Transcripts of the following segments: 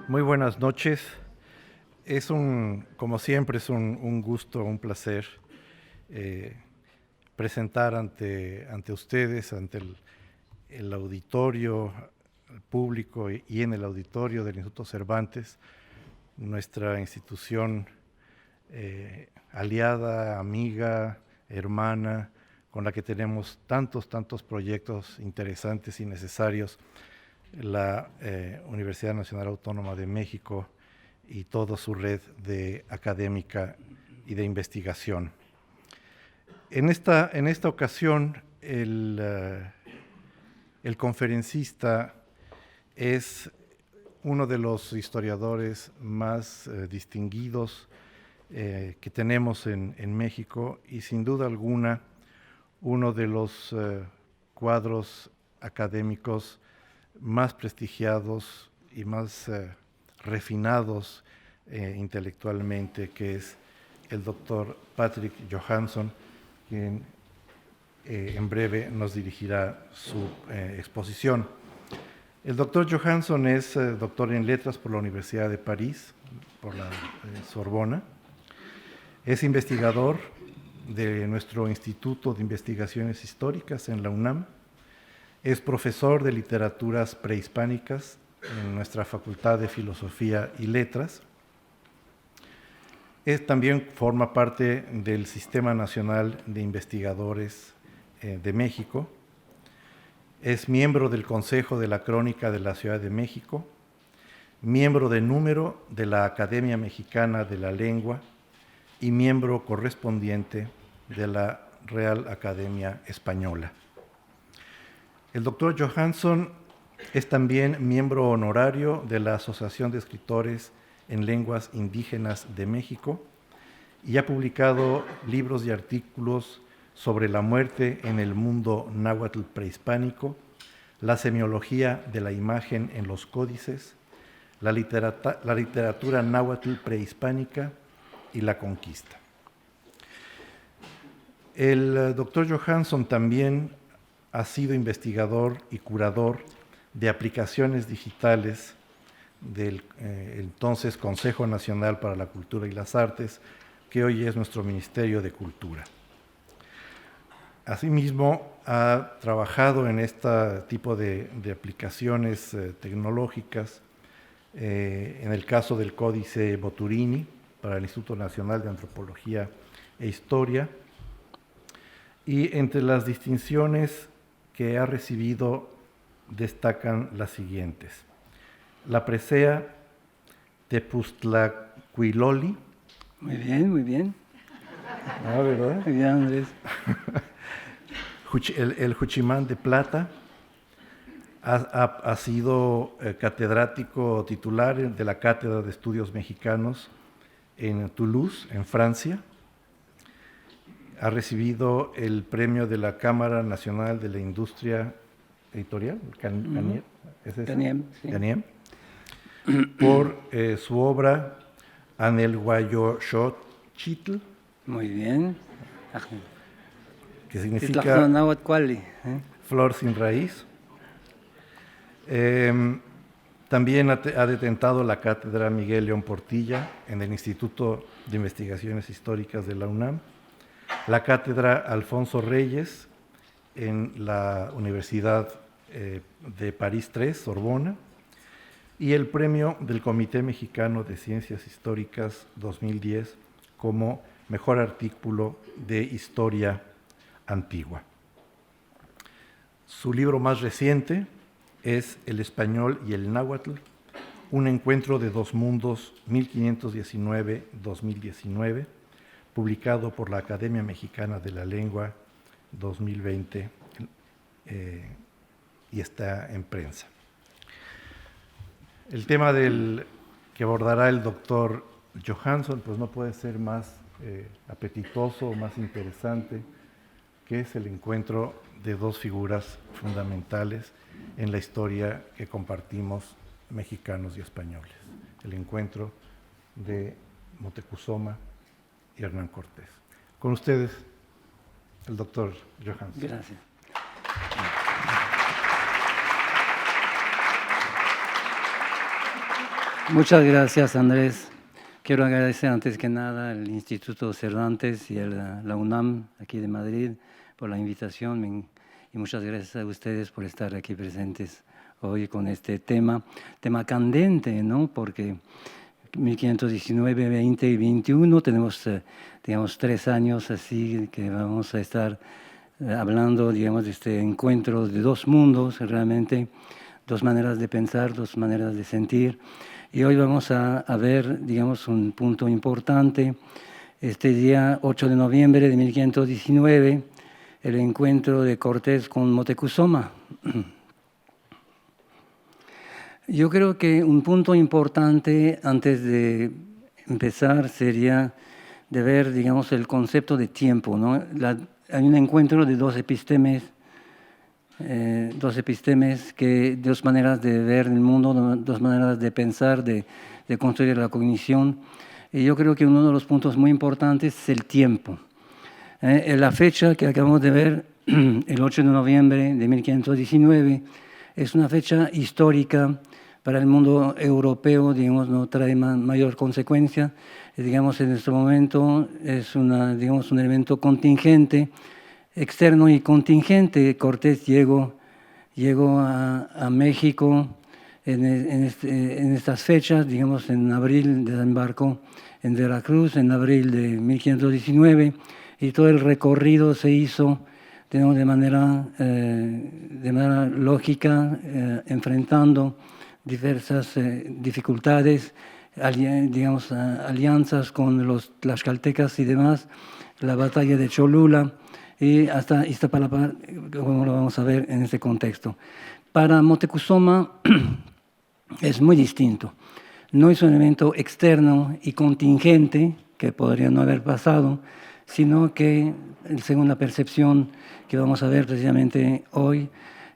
Muy buenas noches. Como siempre, es un gusto, un placer presentar ante ustedes, ante el auditorio, el público y en el auditorio del Instituto Cervantes, nuestra institución aliada, amiga, hermana, con la que tenemos tantos proyectos interesantes y necesarios, la Universidad Nacional Autónoma de México y toda su red académica y de investigación. En esta ocasión, el conferencista es uno de los historiadores más distinguidos que tenemos en México y sin duda alguna uno de los cuadros académicos más prestigiados y más refinados intelectualmente, que es el doctor Patrick Johansson, quien en breve nos dirigirá su exposición. El doctor Johansson es doctor en letras por la Universidad de París, por la Sorbona. Es investigador de nuestro Instituto de Investigaciones Históricas en la UNAM. Es profesor de literaturas prehispánicas en nuestra Facultad de Filosofía y Letras. También forma parte del Sistema Nacional de Investigadores de México. Es miembro del Consejo de la Crónica de la Ciudad de México, miembro de número de la Academia Mexicana de la Lengua y miembro correspondiente de la Real Academia Española. El doctor Johansson es también miembro honorario de la Asociación de Escritores en Lenguas Indígenas de México y ha publicado libros y artículos sobre la muerte en el mundo náhuatl prehispánico, la semiología de la imagen en los códices, la literatura náhuatl prehispánica y la conquista. El doctor Johansson también ha sido investigador y curador de aplicaciones digitales del entonces Consejo Nacional para la Cultura y las Artes, que hoy es nuestro Ministerio de Cultura. Asimismo, ha trabajado en este tipo de aplicaciones tecnológicas, en el caso del Códice Boturini para el Instituto Nacional de Antropología e Historia, y entre las distinciones que ha recibido destacan las siguientes: la presea Tepuztlacuiloli. Muy bien, muy bien. Ah, ¿verdad? Muy bien, Andrés. El Juchimán de Plata. Ha sido catedrático titular de la Cátedra de Estudios Mexicanos en Toulouse, en Francia. Ha recibido el premio de la Cámara Nacional de la Industria Editorial, Caniem, ¿es eso? Caniem, sí. Caniem, por su obra Anelhuayoxochitl, Muy bien. que significa Náhuatl, flor sin raíz. También ha detentado la cátedra Miguel León Portilla en el Instituto de Investigaciones Históricas de la UNAM, la cátedra Alfonso Reyes en la Universidad de París III, Sorbona, y el premio del Comité Mexicano de Ciencias Históricas 2010 como mejor artículo de historia antigua. Su libro más reciente es El español y el náhuatl, un encuentro de dos mundos 1519-2019, publicado por la Academia Mexicana de la Lengua 2020 y está en prensa. El tema que abordará el doctor Johansson pues no puede ser más apetitoso o más interesante, que es el encuentro de dos figuras fundamentales en la historia que compartimos mexicanos y españoles, el encuentro de Moctezuma y Hernán Cortés. Con ustedes, el doctor Johansson. Gracias. Muchas gracias, Andrés. Quiero agradecer antes que nada al Instituto Cervantes y a la UNAM aquí de Madrid por la invitación y muchas gracias a ustedes por estar aquí presentes hoy con este tema candente, ¿no? Porque 1519, 20 y 21 tenemos, digamos, 3 años así que vamos a estar hablando, digamos, de este encuentro de dos mundos, realmente, dos maneras de pensar, dos maneras de sentir. Y hoy vamos a ver, digamos, un punto importante. Este día 8 de noviembre de 1519, el encuentro de Cortés con Moctezuma. Yo creo que un punto importante antes de empezar sería de ver, digamos, el concepto de tiempo, ¿no? Hay un encuentro de dos epistemes que dos maneras de ver el mundo, dos maneras de pensar, de construir la cognición. Y yo creo que uno de los puntos muy importantes es el tiempo. La fecha que acabamos de ver, el 8 de noviembre de 1519, es una fecha histórica para el mundo europeo, digamos, no trae mayor consecuencia. Digamos, en este momento es digamos, un evento contingente, externo y contingente. Cortés llegó a México en estas fechas, digamos, en abril desembarcó en Veracruz, en abril de 1519, y todo el recorrido se hizo de manera lógica, enfrentando diversas dificultades, digamos, alianzas con los tlaxcaltecas y demás, la batalla de Cholula y hasta Iztapalapa, como lo vamos a ver en este contexto. Para Moctezuma es muy distinto. No es un evento externo y contingente que podría no haber pasado, sino que, según la percepción que vamos a ver precisamente hoy,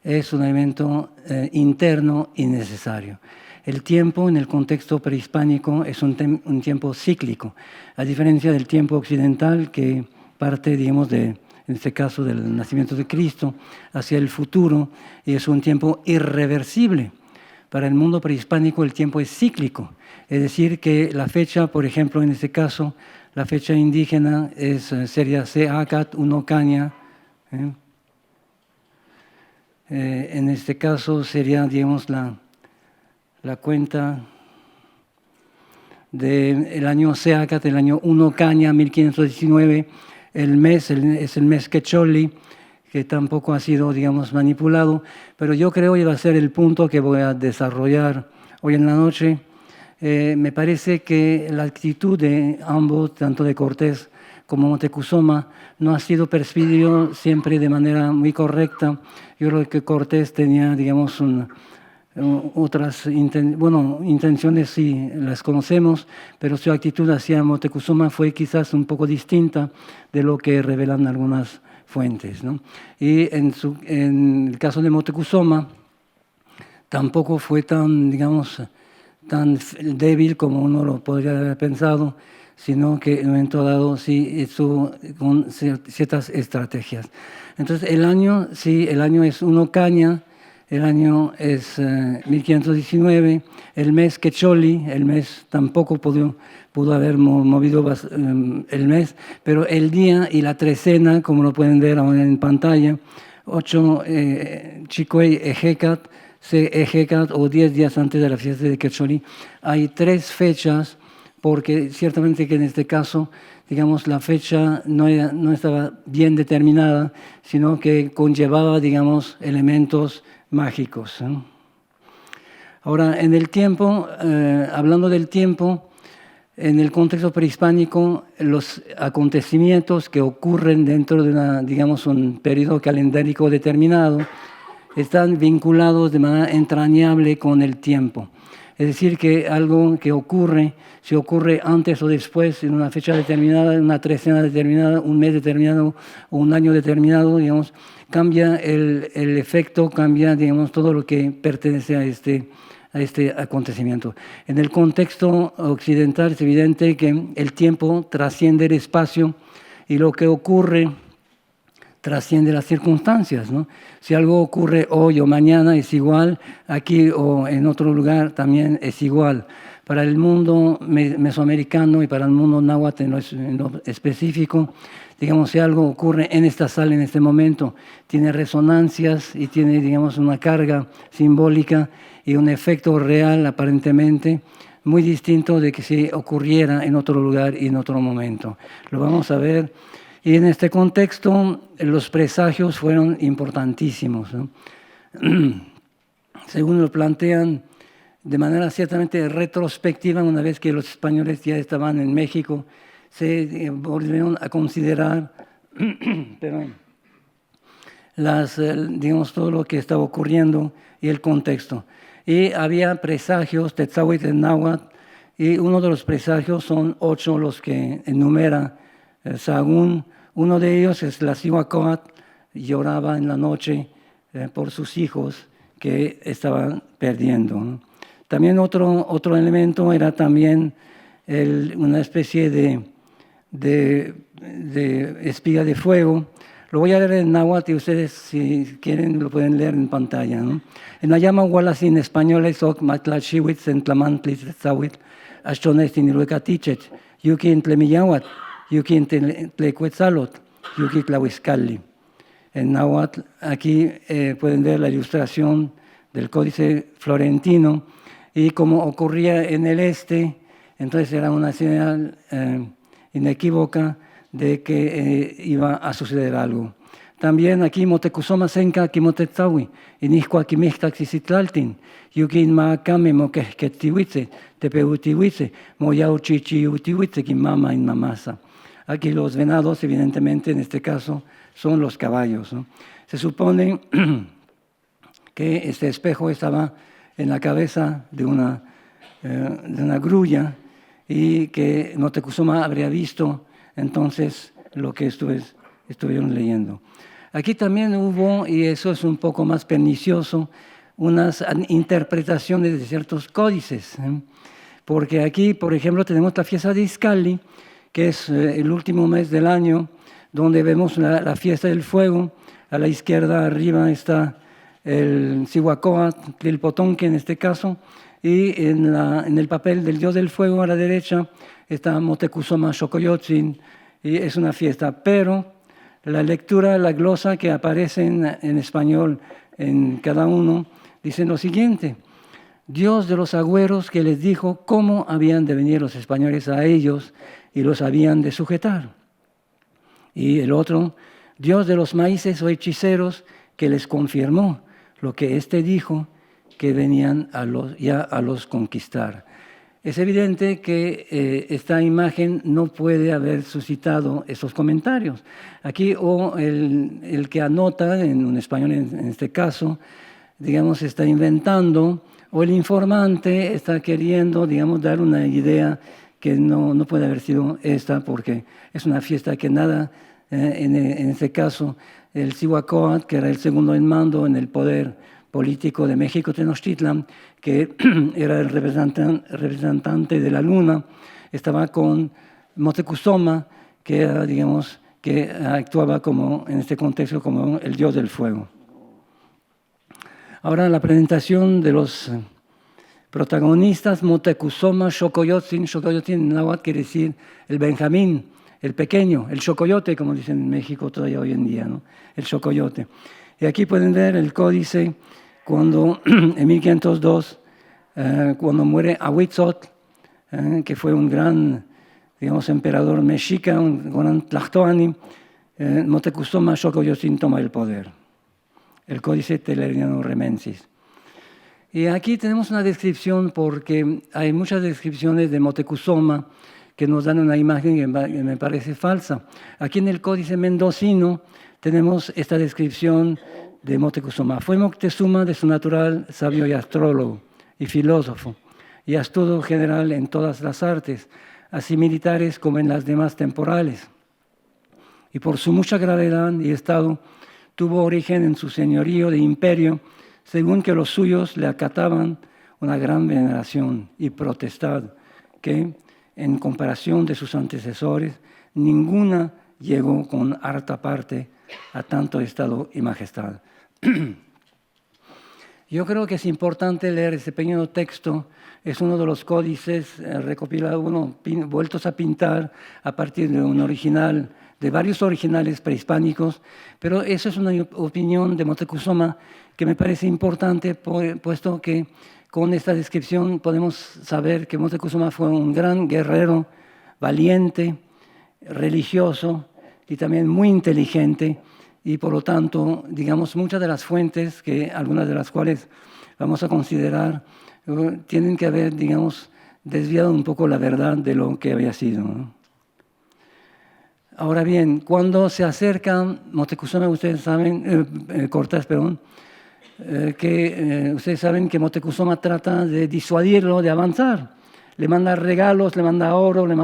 es un evento interno y necesario. El tiempo en el contexto prehispánico es un tiempo cíclico, a diferencia del tiempo occidental que parte, digamos, en este caso del nacimiento de Cristo, hacia el futuro, y es un tiempo irreversible. Para el mundo prehispánico el tiempo es cíclico, es decir, que la fecha, por ejemplo, en este caso, la fecha indígena sería Seacat Unocaña. En este caso sería, digamos, la cuenta del año Seacat, el año Unocaña, 1519, el mes es el mes Quecholi, que tampoco ha sido, digamos, manipulado, pero yo creo que va a ser el punto que voy a desarrollar hoy en la noche. Me parece que la actitud de ambos, tanto de Cortés como Moctezuma, no ha sido percibido siempre de manera muy correcta. Yo creo que Cortés tenía, digamos, otras intenciones, sí, las conocemos, pero su actitud hacia Moctezuma fue quizás un poco distinta de lo que revelan algunas fuentes, ¿no? Y en el caso de Moctezuma tampoco fue tan, digamos, tan débil como uno lo podría haber pensado, sino que en un momento dado sí hizo con ciertas estrategias. Entonces el año es Unocaña, el año es 1519, el mes Quecholi, el mes tampoco pudo haber movido el mes, pero el día y la trecena, como lo pueden ver ahora en pantalla, 8 Chicoey Ejecat, o 10 días antes de la fiesta de Quecholi, hay 3 fechas, porque ciertamente que en este caso, digamos, la fecha no estaba bien determinada, sino que conllevaba, digamos, elementos mágicos. Ahora, en el tiempo, hablando del tiempo, en el contexto prehispánico, los acontecimientos que ocurren dentro de digamos, un periodo calendárico determinado están vinculados de manera entrañable con el tiempo. Es decir, que algo que ocurre, si ocurre antes o después, en una fecha determinada, en una trecena determinada, un mes determinado o un año determinado, digamos, cambia el efecto, cambia, digamos, todo lo que pertenece a este acontecimiento. En el contexto occidental es evidente que el tiempo trasciende el espacio y lo que ocurre trasciende las circunstancias, ¿no? Si algo ocurre hoy o mañana es igual, aquí o en otro lugar también es igual. Para el mundo mesoamericano y para el mundo náhuatl en lo específico, digamos, si algo ocurre en esta sala en este momento, tiene resonancias y tiene, digamos, una carga simbólica y un efecto real aparentemente muy distinto de que si ocurriera en otro lugar y en otro momento. Lo vamos a ver. Y en este contexto, los presagios fueron importantísimos, ¿no? Según lo plantean de manera ciertamente retrospectiva, una vez que los españoles ya estaban en México, se volvieron a considerar digamos, todo lo que estaba ocurriendo y el contexto. Y había presagios, Tetzahuitl en náhuatl, y uno de los presagios son 8 los que enumera Sahagún. Uno de ellos es la Cihuacóatl, lloraba en la noche por sus hijos que estaban perdiendo, ¿no? También otro elemento era también una especie de espiga de fuego. Lo voy a leer en náhuatl y ustedes, si quieren, lo pueden leer en pantalla, ¿no? En la llama Wallace en español es ok matlachiwitz en tlamantli tzawitl, ashtones tiniluecatichet, yuki en tlemiyawat, yuki en tlecuetzalot, yuki tlahuizcalli. En náhuatl, aquí pueden ver la ilustración del Códice Florentino y como ocurría en el este, entonces era una señal inequívoca de que iba a suceder algo. También aquí Motecuzoma senka kimotetzawi, inihkua kimihtaxisitlaltin, yukin maakame moquehquetihuitze, tepeutihuitze, moyauchichiutihuitze, kimama in mamasa. Aquí los venados, evidentemente, en este caso, son los caballos, ¿no? Se supone que este espejo estaba en la cabeza de una grulla y que Motecuzoma habría visto entonces lo que estuvieron leyendo. Aquí también hubo, y eso es un poco más pernicioso, unas interpretaciones de ciertos códices, ¿eh? Porque aquí, por ejemplo, tenemos la fiesta de Izcalli, que es el último mes del año, donde vemos la fiesta del fuego. A la izquierda arriba está el Cihuacóatl, Tlilpotonque en este caso, y en el papel del dios del fuego a la derecha está Motecuzoma Xocoyotzin, y es una fiesta. Pero la lectura, la glosa que aparece en español en cada uno, dice lo siguiente: Dios de los agüeros que les dijo cómo habían de venir los españoles a ellos y los habían de sujetar. Y el otro, Dios de los maíces o hechiceros que les confirmó lo que éste dijo, que venían ya a los conquistar. Es evidente que esta imagen no puede haber suscitado esos comentarios. Aquí el que anota, en un español en este caso, digamos, está inventando, o el informante está queriendo, digamos, dar una idea que no puede haber sido esta, porque es una fiesta que nada, en este caso, el Cihuacóatl, que era el segundo en mando en el poder político de México Tenochtitlan, que era el representante de la luna, estaba con Motecuzoma, que era, digamos, que actuaba como, en este contexto, como el dios del fuego. Ahora la presentación de los protagonistas. Motecuzoma Xocoyotzin. Xocoyotzin en náhuatl quiere decir el Benjamín, el pequeño, el xocoyote, como dicen en México todavía hoy en día, ¿no? El xocoyote. Y aquí pueden ver el códice cuando en 1502, cuando muere Ahuitzotl, que fue un gran, digamos, emperador mexica, un gran tlactoani, Motecuzoma Xocoyotzin toma el poder. El códice Teleriano Remensis. Y aquí tenemos una descripción, porque hay muchas descripciones de Motecuzoma que nos dan una imagen que me parece falsa. Aquí en el Códice Mendocino tenemos esta descripción de Motecuzoma. Fue Moctezuma de su natural sabio y astrólogo y filósofo, y astuto general en todas las artes, así militares como en las demás temporales. Y por su mucha gravedad y estado, tuvo origen en su señorío de imperio, según que los suyos le acataban una gran veneración y potestad, que, en comparación de sus antecesores, ninguna llegó con harta parte a tanto estado y majestad. Yo creo que es importante leer ese pequeño texto. Es uno de los códices recopilados, vueltos a pintar a partir de un original, de varios originales prehispánicos, pero eso es una opinión de Moctezuma que me parece importante, puesto que con esta descripción podemos saber que Moctezuma fue un gran guerrero, valiente, religioso y también muy inteligente, y por lo tanto, digamos, muchas de las fuentes, algunas de las cuales vamos a considerar, tienen que haber, digamos, desviado un poco la verdad de lo que había sido, ¿no? Ahora bien, cuando se acerca Moctezuma, ustedes saben, Cortés, perdón, ustedes saben que Moctezuma trata de disuadirlo, de avanzar. Le manda regalos, le manda oro, le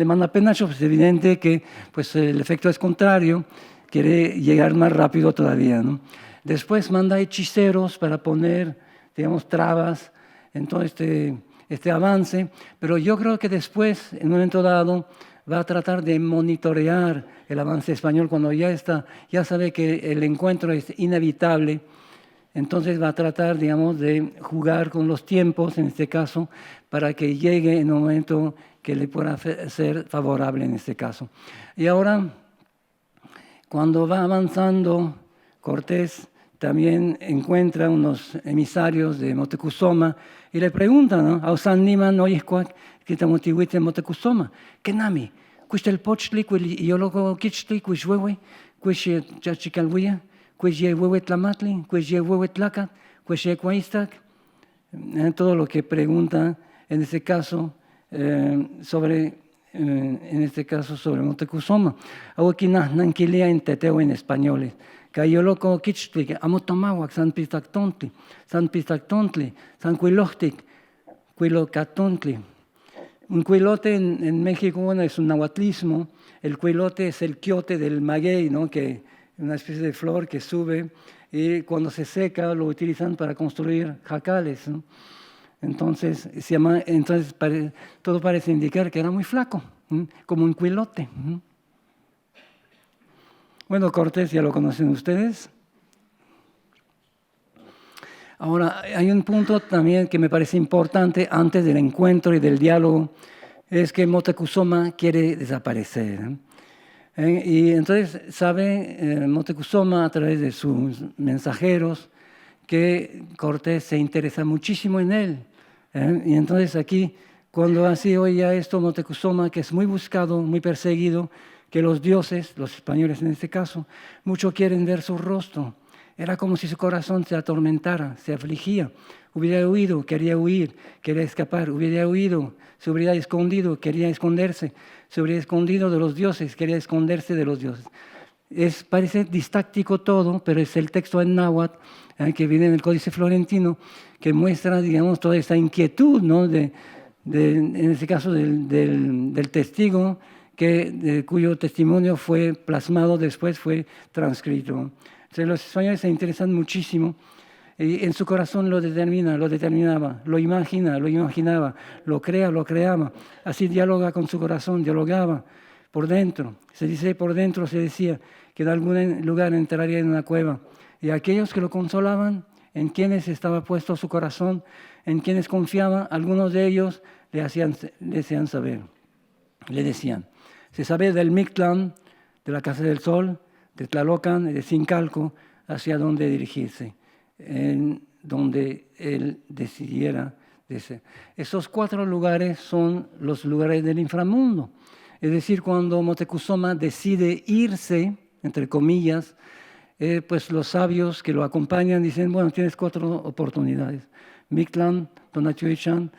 manda penachos. Es evidente que pues, el efecto es contrario, quiere llegar más rápido todavía, ¿no? Después manda hechiceros para poner, digamos, trabas en todo este avance, pero yo creo que después, en un momento dado, va a tratar de monitorear el avance español cuando ya sabe que el encuentro es inevitable. Entonces va a tratar, digamos, de jugar con los tiempos, en este caso, para que llegue en un momento que le pueda ser favorable en este caso. Y ahora, cuando va avanzando, Cortés también encuentra unos emisarios de Moctezuma y le preguntan, ¿no? Ausan niman oyescuac que te motivuite Moctezuma. ¿Qué nami? ¿Cuál el pochtli, cuál yoloco quichtli, cuál huehue, cuál chachicalhuya? Cueye huehue tlamatli, cueye huehue tlacat, cueye cuaistac, todo lo que pregunta en este caso sobre Moctezuma. Ahora nanquilia en teteo en españoles. Cayo loco quichtli, amotomahuac, san pistactontli, san cuiloctic, cuilocatontli. Un cuilote en México, bueno, es un nahuatlismo. El cuilote es el quiote del maguey, ¿no? Que una especie de flor que sube y cuando se seca lo utilizan para construir jacales, ¿no? Entonces, todo parece indicar que era muy flaco, ¿no? Como un cuilote, ¿no? Bueno, Cortés ya lo conocen ustedes. Ahora, hay un punto también que me parece importante antes del encuentro y del diálogo, es que Moctezuma quiere desaparecer, ¿no? Y entonces sabe Moctezuma a través de sus mensajeros que Cortés se interesa muchísimo en él. Y entonces aquí, cuando así oía esto, Moctezuma, que es muy buscado, muy perseguido, que los dioses, los españoles en este caso, mucho quieren ver su rostro. Era como si su corazón se atormentara, se afligía. Hubiera huido, quería huir, quería escapar. Hubiera huido, se hubiera escondido, quería esconderse. Se hubiera escondido de los dioses, quería esconderse de los dioses. Parece distáctico todo, pero es el texto en náhuatl que viene en el Códice Florentino que muestra, digamos, toda esta inquietud, ¿no? En este caso del testigo, cuyo testimonio fue plasmado, después fue transcrito. Entonces, los españoles se interesan muchísimo y en su corazón lo determinaba, lo imaginaba, lo creaba. Así dialoga con su corazón, dialogaba por dentro. Se dice por dentro, se decía que en algún lugar entraría en una cueva. Y aquellos que lo consolaban, en quienes estaba puesto su corazón, en quienes confiaba, algunos de ellos le hacían saber. Le decían, se sabe del Mictlán, de la Casa del Sol, de Tlalocan y de Zincalco, hacia dónde dirigirse, en donde él decidiera. Esos 4 lugares son los lugares del inframundo. Es decir, cuando Moctezuma decide irse, entre comillas, pues los sabios que lo acompañan dicen, bueno, tienes 4 oportunidades. Mictlán, Tonatiuhcán,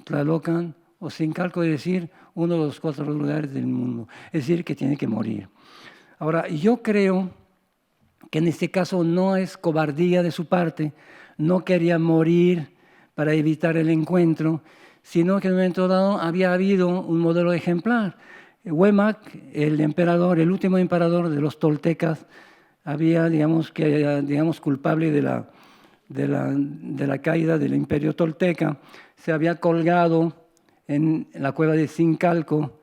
Tlalocan o Zincalco, es decir, uno de los 4 lugares del mundo. Es decir, que tiene que morir. Ahora, yo creo que en este caso no es cobardía de su parte, no quería morir para evitar el encuentro, sino que en un momento dado había habido un modelo ejemplar. Huemac, el emperador, el último emperador de los toltecas, había, digamos, culpable de la caída del imperio tolteca, se había colgado en la cueva de Zincalco,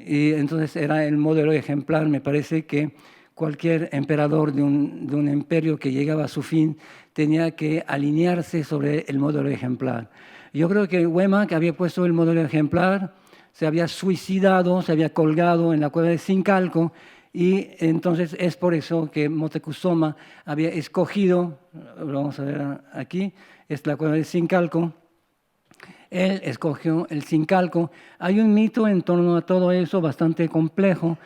y entonces era el modelo ejemplar. Me parece que cualquier emperador de un imperio que llegaba a su fin tenía que alinearse sobre el modelo ejemplar. Yo creo que Huemac había puesto el modelo ejemplar, se había suicidado, se había colgado en la cueva de Sincalco, y entonces es por eso que Moctezuma había escogido, lo vamos a ver aquí, es la cueva de Sincalco. Él escogió el Sincalco. Hay un mito en torno a todo eso bastante complejo,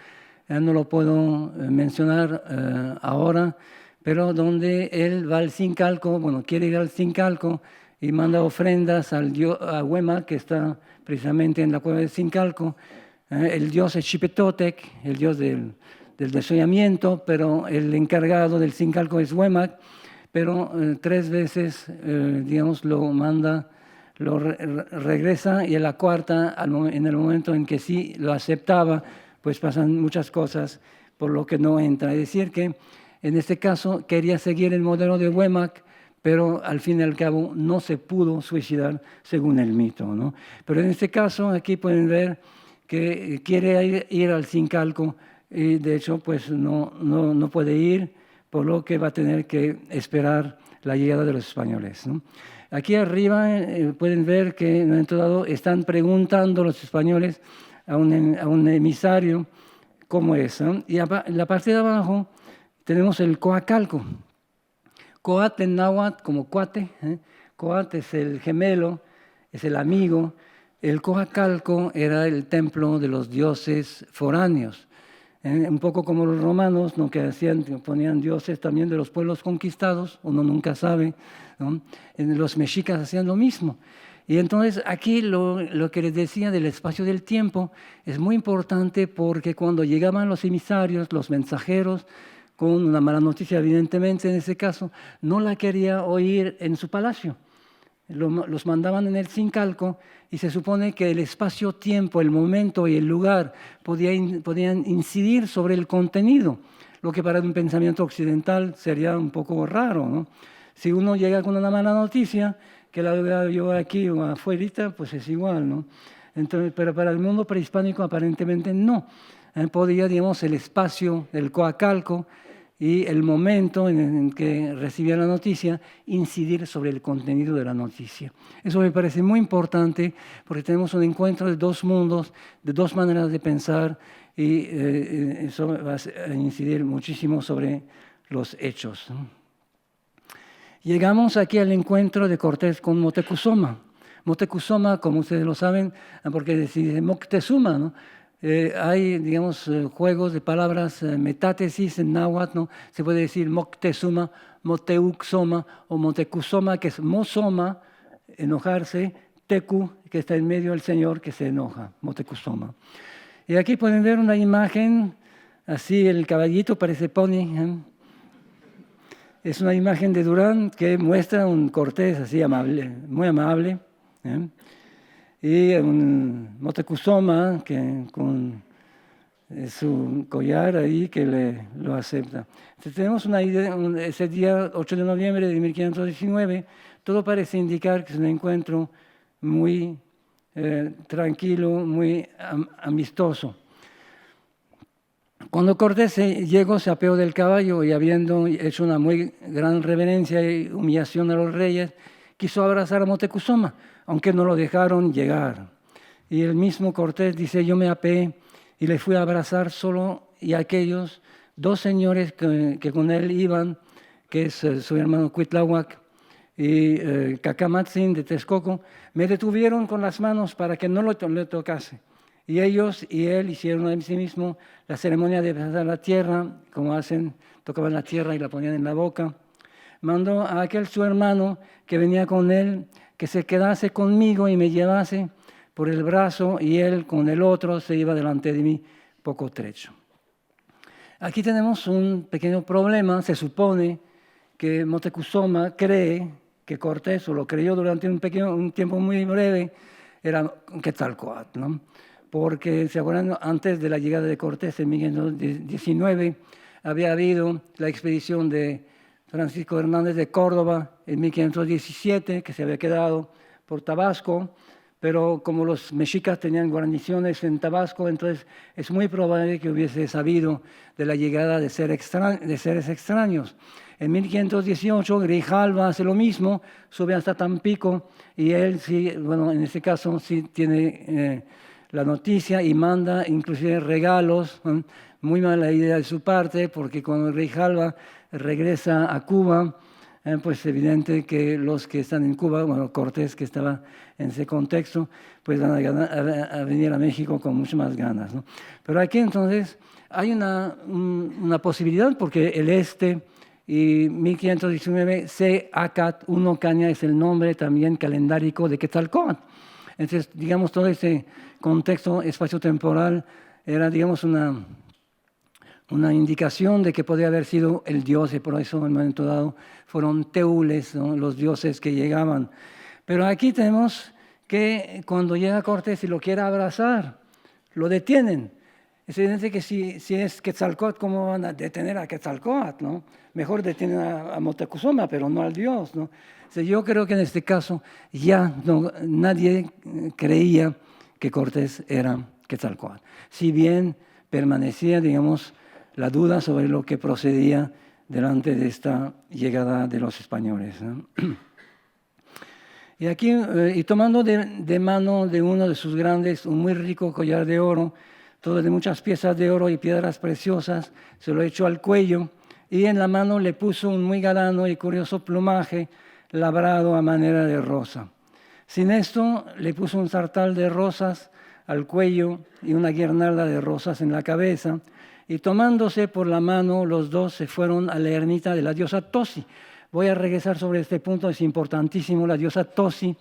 no lo puedo mencionar ahora, pero donde él va al Sincalco, bueno, quiere ir al Sincalco y manda ofrendas a Huemac, que está precisamente en la cueva de Sincalco. El dios es Xipetotec, el dios del desollamiento, pero el encargado del Sincalco es Huemac, pero 3 veces, digamos, lo manda, lo regresa, y en la cuarta, en el momento en que sí lo aceptaba, pues pasan muchas cosas por lo que no entra. Es decir, que en este caso quería seguir el modelo de Huemac, pero al fin y al cabo no se pudo suicidar según el mito, ¿no? Pero en este caso aquí pueden ver que quiere ir al Sincalco y de hecho pues no puede ir, por lo que va a tener que esperar la llegada de los españoles, ¿no? Aquí arriba pueden ver que en un momento dado están preguntando los españoles a un emisario cómo es, ¿no? Y en la parte de abajo tenemos el Coacalco. Coat en náhuatl como cuate, Coat es el gemelo, es el amigo. El Coacalco era el templo de los dioses foráneos, un poco como los romanos, ¿no? Que ponían dioses también de los pueblos conquistados, uno nunca sabe, ¿no? Los mexicas hacían lo mismo. Y entonces aquí lo que les decía del espacio del tiempo es muy importante, porque cuando llegaban los emisarios, los mensajeros, con una mala noticia, evidentemente en ese caso, no la quería oír en su palacio. Los mandaban en el Sincalco, y se supone que el espacio-tiempo, el momento y el lugar podían incidir sobre el contenido, lo que para un pensamiento occidental sería un poco raro, ¿no? Si uno llega con una mala noticia, que la veo yo aquí o afuera, pues es igual, ¿no? Entonces, pero para el mundo prehispánico aparentemente no. Podía, digamos, el espacio del Coacalco y el momento en que recibía la noticia incidir sobre el contenido de la noticia. Eso me parece muy importante, porque tenemos un encuentro de 2 mundos, de 2 maneras de pensar, y eso va a incidir muchísimo sobre los hechos, ¿no? Llegamos aquí al encuentro de Cortés con Moctezuma. Moctezuma, como ustedes lo saben, porque se dice Moctezuma, ¿no? Hay, digamos, juegos de palabras, metátesis en náhuatl, ¿no? Se puede decir Moctezuma, Moteuxoma o Moctezuma, que es Mosoma, enojarse, Tecu, que está en medio del Señor, que se enoja, Moctezuma. Y aquí pueden ver una imagen, así el caballito parece pony, Es una imagen de Durán que muestra un Cortés así amable, muy amable, y un Moctezuma que con su collar ahí que lo acepta. Entonces tenemos una idea, ese día 8 de noviembre de 1519, todo parece indicar que es un encuentro muy tranquilo, muy amistoso. Cuando Cortés llegó, se apeó del caballo y, habiendo hecho una muy gran reverencia y humillación a los reyes, quiso abrazar a Moctezuma, aunque no lo dejaron llegar. Y el mismo Cortés dice: yo me apeé y le fui a abrazar solo, y aquellos 2 señores que con él iban, que es su hermano Cuitláhuac y Cacamatzin de Texcoco, me detuvieron con las manos para que no le tocase. Y ellos y él hicieron a sí mismo la ceremonia de besar la tierra, como hacen, tocaban la tierra y la ponían en la boca. Mandó a aquel su hermano que venía con él que se quedase conmigo y me llevase por el brazo, y él con el otro se iba delante de mí poco trecho. Aquí tenemos un pequeño problema. Se supone que Moctezuma cree que Cortés, o lo creyó durante un tiempo muy breve, era Quetzalcóatl, ¿no? Porque, ¿se acuerdan? Antes de la llegada de Cortés en 1519, había habido la expedición de Francisco Hernández de Córdoba en 1517, que se había quedado por Tabasco, pero como los mexicas tenían guarniciones en Tabasco, entonces es muy probable que hubiese sabido de la llegada de seres extraños. En 1518 Grijalva hace lo mismo, sube hasta Tampico y él sí, bueno, en este caso sí tiene la noticia y manda inclusive regalos. Muy mala idea de su parte, porque cuando Grijalva regresa a Cuba, pues evidente que los que están en Cuba, bueno, Cortés que estaba en ese contexto, pues van a venir a México con muchas más ganas, ¿no? Pero aquí entonces hay una posibilidad, porque el este y 1519, Acat, Uno Caña es el nombre también calendárico de Quetzalcóatl. Entonces, digamos, todo ese contexto espaciotemporal era, digamos, una indicación de que podría haber sido el dios, y por eso en un momento dado fueron teules, ¿no?, los dioses que llegaban. Pero aquí tenemos que cuando llega Cortés y lo quiere abrazar, lo detienen. Es evidente que si es Quetzalcóatl, ¿cómo van a detener a Quetzalcóatl, no? Mejor detienen a Moctezuma, pero no al dios, ¿no? O sea, yo creo que en este caso ya nadie creía que Cortés era Quetzalcóatl. Si bien permanecía, digamos, la duda sobre lo que procedía delante de esta llegada de los españoles, ¿no? Y aquí, y tomando de mano de uno de sus grandes, un muy rico collar de oro, todo de muchas piezas de oro y piedras preciosas, se lo echó al cuello y en la mano le puso un muy galano y curioso plumaje labrado a manera de rosa. Sin esto, le puso un sartal de rosas al cuello y una guirnalda de rosas en la cabeza, y tomándose por la mano, los dos se fueron a la ermita de la diosa Tosi. Voy a regresar sobre este punto, es importantísimo. La diosa Tosi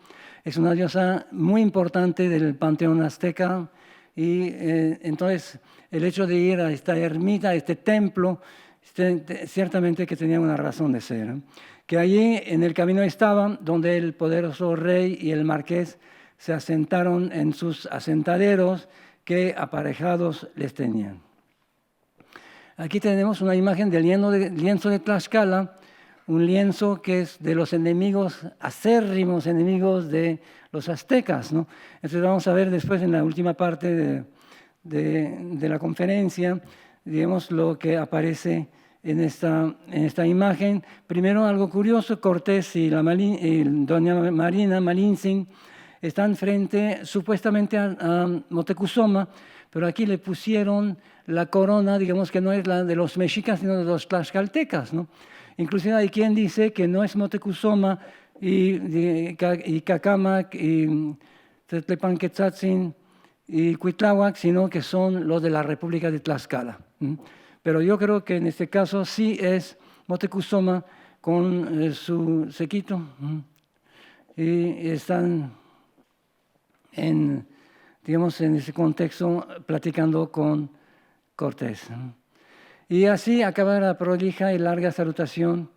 es una diosa muy importante del panteón azteca, y entonces el hecho de ir a esta ermita, a este templo, ciertamente que tenía una razón de ser, ¿eh? Que allí en el camino estaban donde el poderoso rey y el marqués se asentaron en sus asentaderos que aparejados les tenían. Aquí tenemos una imagen del lienzo de Tlaxcala, un lienzo que es de los enemigos, acérrimos enemigos de los aztecas, ¿no? Entonces vamos a ver después en la última parte de la conferencia, digamos, lo que aparece en esta imagen. Primero, algo curioso: Cortés y doña Marina Malintzin están frente supuestamente a Moctezuma, pero aquí le pusieron la corona, digamos que no es la de los mexicas, sino de los tlaxcaltecas, ¿no? Inclusive hay quien dice que no es Moctezuma y Cacamac y Tetlepanquetzatzin y Cuitláhuac, sino que son los de la República de Tlaxcala. Pero yo creo que en este caso sí es Moctezuma con su séquito, y están digamos, en ese contexto platicando con Cortés. Y así acaba la prolija y larga salutación.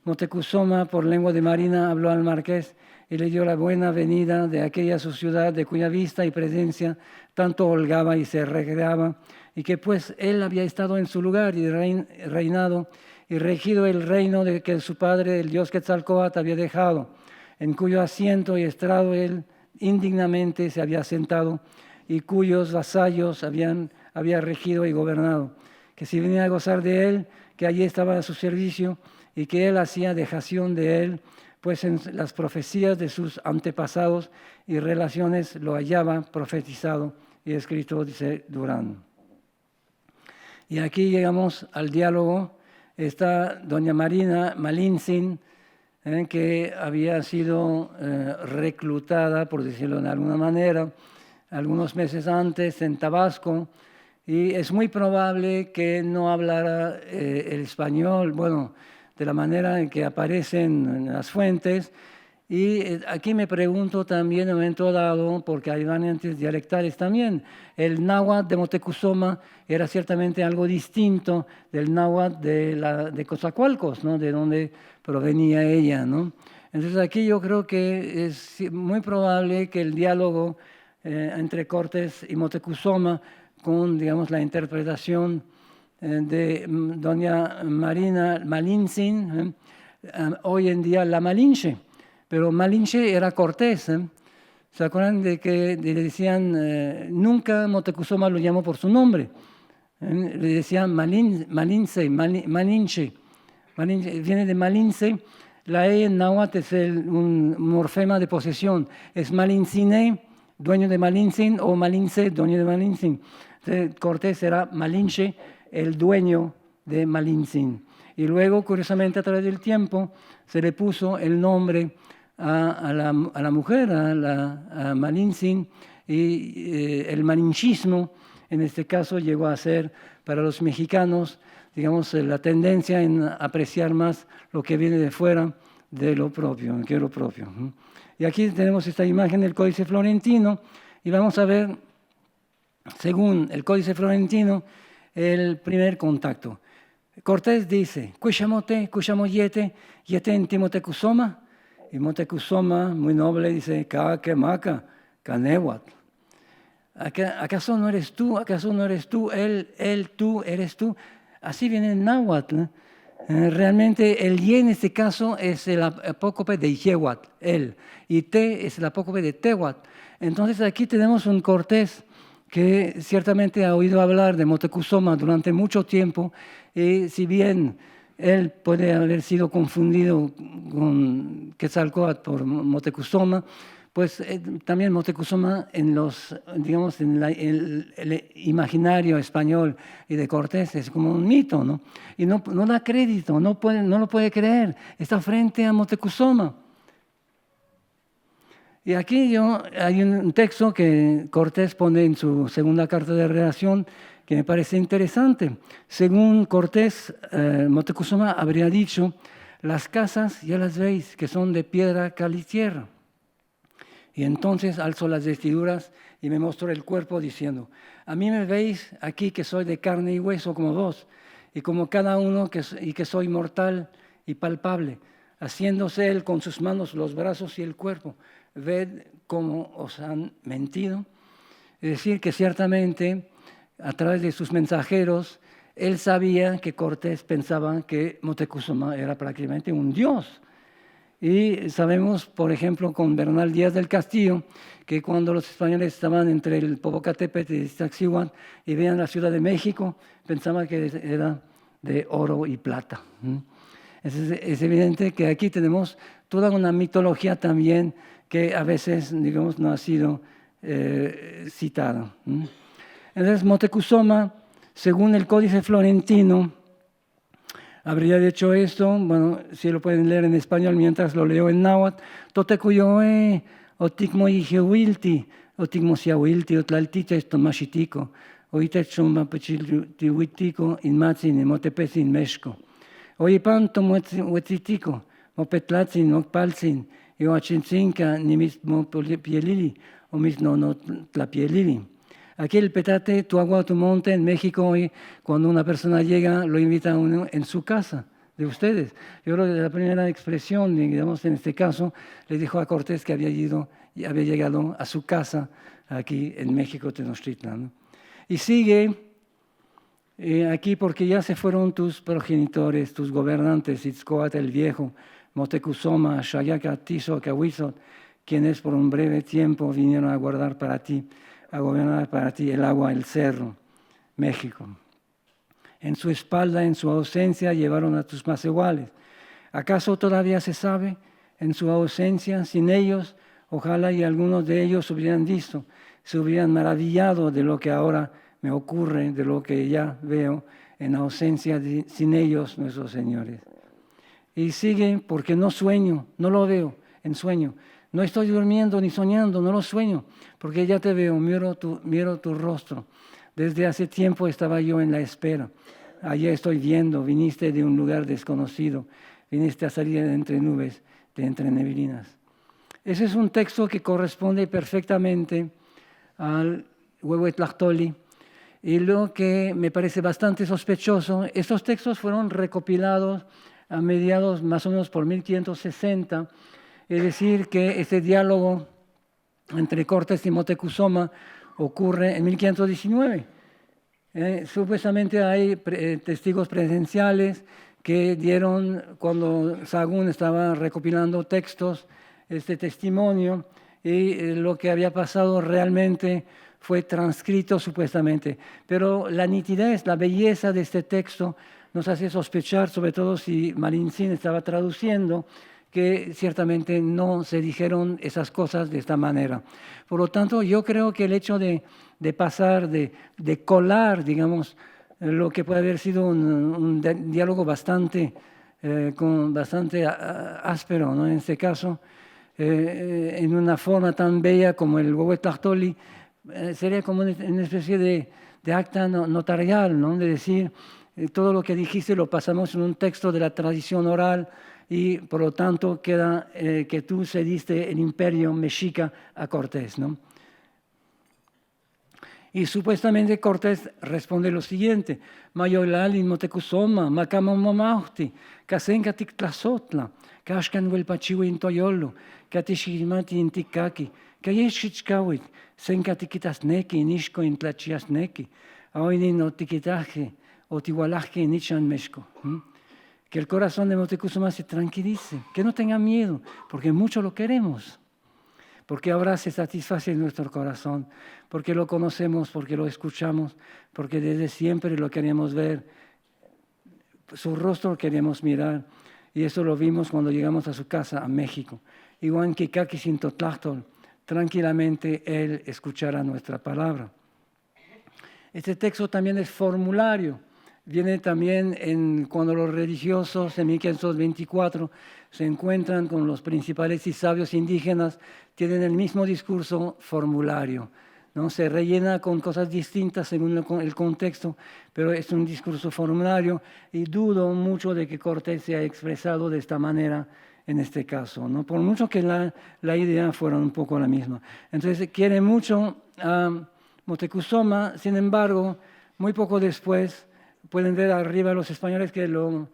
Moctezuma, por lengua de marina, habló al marqués y le dio la buena venida de aquella su ciudad, de cuya vista y presencia tanto holgaba y se recreaba, y que pues él había estado en su lugar y reinado y regido el reino de que su padre, el dios Quetzalcóatl, había dejado, en cuyo asiento y estrado él indignamente se había sentado y cuyos vasallos había regido y gobernado, que si venía a gozar de él, que allí estaba a su servicio, y que él hacía dejación de él, pues en las profecías de sus antepasados y relaciones lo hallaba profetizado y escrito, dice Durán. Y aquí llegamos al diálogo. Está doña Marina Malintzin, que había sido reclutada, por decirlo de alguna manera, algunos meses antes en Tabasco, y es muy probable que no hablara el español, bueno, de la manera en que aparecen en las fuentes. Y aquí me pregunto también en un momento dado, porque hay variantes dialectales también, el náhuatl de Moctezuma era ciertamente algo distinto del náhuatl de Coatzacoalcos, ¿no?, de donde provenía ella, ¿no? Entonces aquí yo creo que es muy probable que el diálogo entre Cortés y Moctezuma, con, digamos, la interpretación de doña Marina Malintzin, hoy en día la Malinche, pero Malinche era Cortés, ¿Se acuerdan de que le decían, nunca Moctezuma lo llamó por su nombre? Le decían Malinche, Malinche, viene de Malinche. La E en náhuatl es un morfema de posesión. Es Malincine, dueño de Malintzin, o Malinche, dueño de Malintzin. Entonces, Cortés era Malinche, el dueño de Malintzin. Y luego, curiosamente, a través del tiempo, se le puso el nombre a la mujer, a Malintzin, y el malinchismo, en este caso, llegó a ser para los mexicanos, digamos, la tendencia en apreciar más lo que viene de fuera de lo propio, que es lo propio. Y aquí tenemos esta imagen del Códice Florentino, y vamos a ver, según el Códice Florentino, el primer contacto. Cortés dice, Cuixamote, Cuixamoyete, Yeten Timotecuzoma, y Moctezuma, muy noble, dice, Caquemaca, Canehuatl. ¿Acaso no eres tú? ¿Acaso no eres tú? Él, tú, eres tú. Así viene en náhuatl. Realmente el ye en este caso es el apócope de yehuatl, él, y te es el apócope de tehuatl. Entonces aquí tenemos un Cortés que ciertamente ha oído hablar de Moctezuma durante mucho tiempo, y si bien él puede haber sido confundido con Quetzalcóatl por Moctezuma, pues también Moctezuma en el imaginario español y de Cortés es como un mito, ¿no? Y no da crédito, no lo puede creer, está frente a Moctezuma. Y aquí hay un texto que Cortés pone en su segunda carta de relación que me parece interesante. Según Cortés, Moctezuma habría dicho, las casas ya las veis, que son de piedra, cal y tierra. Y entonces alzo las vestiduras y me mostró el cuerpo diciendo, a mí me veis aquí que soy de carne y hueso como vos, y como cada uno y que soy mortal y palpable, haciéndose él con sus manos los brazos y el cuerpo. Ved cómo os han mentido. Es decir, que ciertamente a través de sus mensajeros, él sabía que Cortés pensaba que Moctezuma era prácticamente un dios. Y sabemos, por ejemplo, con Bernal Díaz del Castillo, que cuando los españoles estaban entre el Popocatépetl y Iztaccíhuatl y veían la Ciudad de México, pensaban que era de oro y plata. Es evidente que aquí tenemos toda una mitología también que a veces, digamos, no ha sido citada. Entonces, Moctezuma, según el Códice Florentino, habría dicho esto, bueno, si lo pueden leer en español mientras lo leo en náhuatl, Totecuyoe, Oticmoijehuilti, Oticmosiahuilti, Otlaltite, Tomachitico, Oitechumapechiltihuitico, Inmatzin, Motepezin, Mexco. Oipan, Tomuetzitico, Mopetlatzin, Ocpalzin, Ioachinzinca, Nimismopielili, o Misnonotlapielili. Aquí el petate, tu agua, tu monte, en México hoy, cuando una persona llega, lo invita a uno en su casa de ustedes. Yo creo que la primera expresión, digamos, en este caso, le dijo a Cortés que había llegado a su casa aquí en México, Tenochtitlan, ¿no? Y sigue aquí porque ya se fueron tus progenitores, tus gobernantes, Itzcoatl el Viejo, Moctezuma, Xayaca, Tizo, Cahuizot, quienes por un breve tiempo vinieron a guardar para ti, a gobernar para ti el agua, el cerro, México. En su espalda, en su ausencia, llevaron a tus más iguales. ¿Acaso todavía se sabe? En su ausencia, sin ellos, ojalá y algunos de ellos hubieran visto, se hubieran maravillado de lo que ahora me ocurre, de lo que ya veo en ausencia, sin ellos, nuestros señores. Y sigue, porque no sueño, no lo veo en sueño. No estoy durmiendo ni soñando, no lo sueño, porque ya te veo, miro tu rostro. Desde hace tiempo estaba yo en la espera. Allá estoy viendo, viniste de un lugar desconocido, viniste a salir de entre nubes, de entre neblinas. Ese es un texto que corresponde perfectamente al Huehuetlactoli. Y lo que me parece bastante sospechoso, estos textos fueron recopilados a mediados más o menos por 1560, es decir, que este diálogo entre Cortés y Moctezuma ocurre en 1519. Supuestamente hay testigos presenciales que dieron, cuando Sahagún estaba recopilando textos, este testimonio, y lo que había pasado realmente fue transcrito supuestamente. Pero la nitidez, la belleza de este texto nos hace sospechar, sobre todo si Malintzin estaba traduciendo, que ciertamente no se dijeron esas cosas de esta manera. Por lo tanto, yo creo que el hecho de pasar, de colar, digamos, lo que puede haber sido un diálogo bastante áspero, ¿no? En este caso, en una forma tan bella como el Huehuetlactoli, sería como una especie de acta notarial, ¿no? De decir, todo lo que dijiste lo pasamos en un texto de la tradición oral y por lo tanto queda que tú cediste el imperio mexica a Cortés, ¿no? Y supuestamente Cortés responde lo siguiente: Mayoylal in Motecuzoma, Macamamamauti, Casencatic Tlazotla, Cashcan Huelpachiwi in Toyolo, Catishimati in Tikaki, Cayeschichkawit, Sencatiquitasneki, Nishko in Tlachiasneki, Aoinin Otiquitaje, Otihualaje, Nichan Meshko. Que el corazón de Motecuzoma se tranquilice, que no tenga miedo, porque mucho lo queremos. Porque ahora se satisface en nuestro corazón, porque lo conocemos, porque lo escuchamos, porque desde siempre lo queríamos ver, su rostro queríamos mirar, y eso lo vimos cuando llegamos a su casa, a México. Igual que Caquisintotlactol, tranquilamente él escuchará nuestra palabra. Este texto también es formulario. Viene también cuando los religiosos en 1524 se encuentran con los principales y sabios indígenas, tienen el mismo discurso formulario, ¿no? Se rellena con cosas distintas según el contexto, pero es un discurso formulario y dudo mucho de que Cortés se haya expresado de esta manera en este caso, ¿no? Por mucho que la idea fuera un poco la misma. Entonces quiere mucho a Motecuzoma, sin embargo, muy poco después, pueden ver arriba los españoles que lo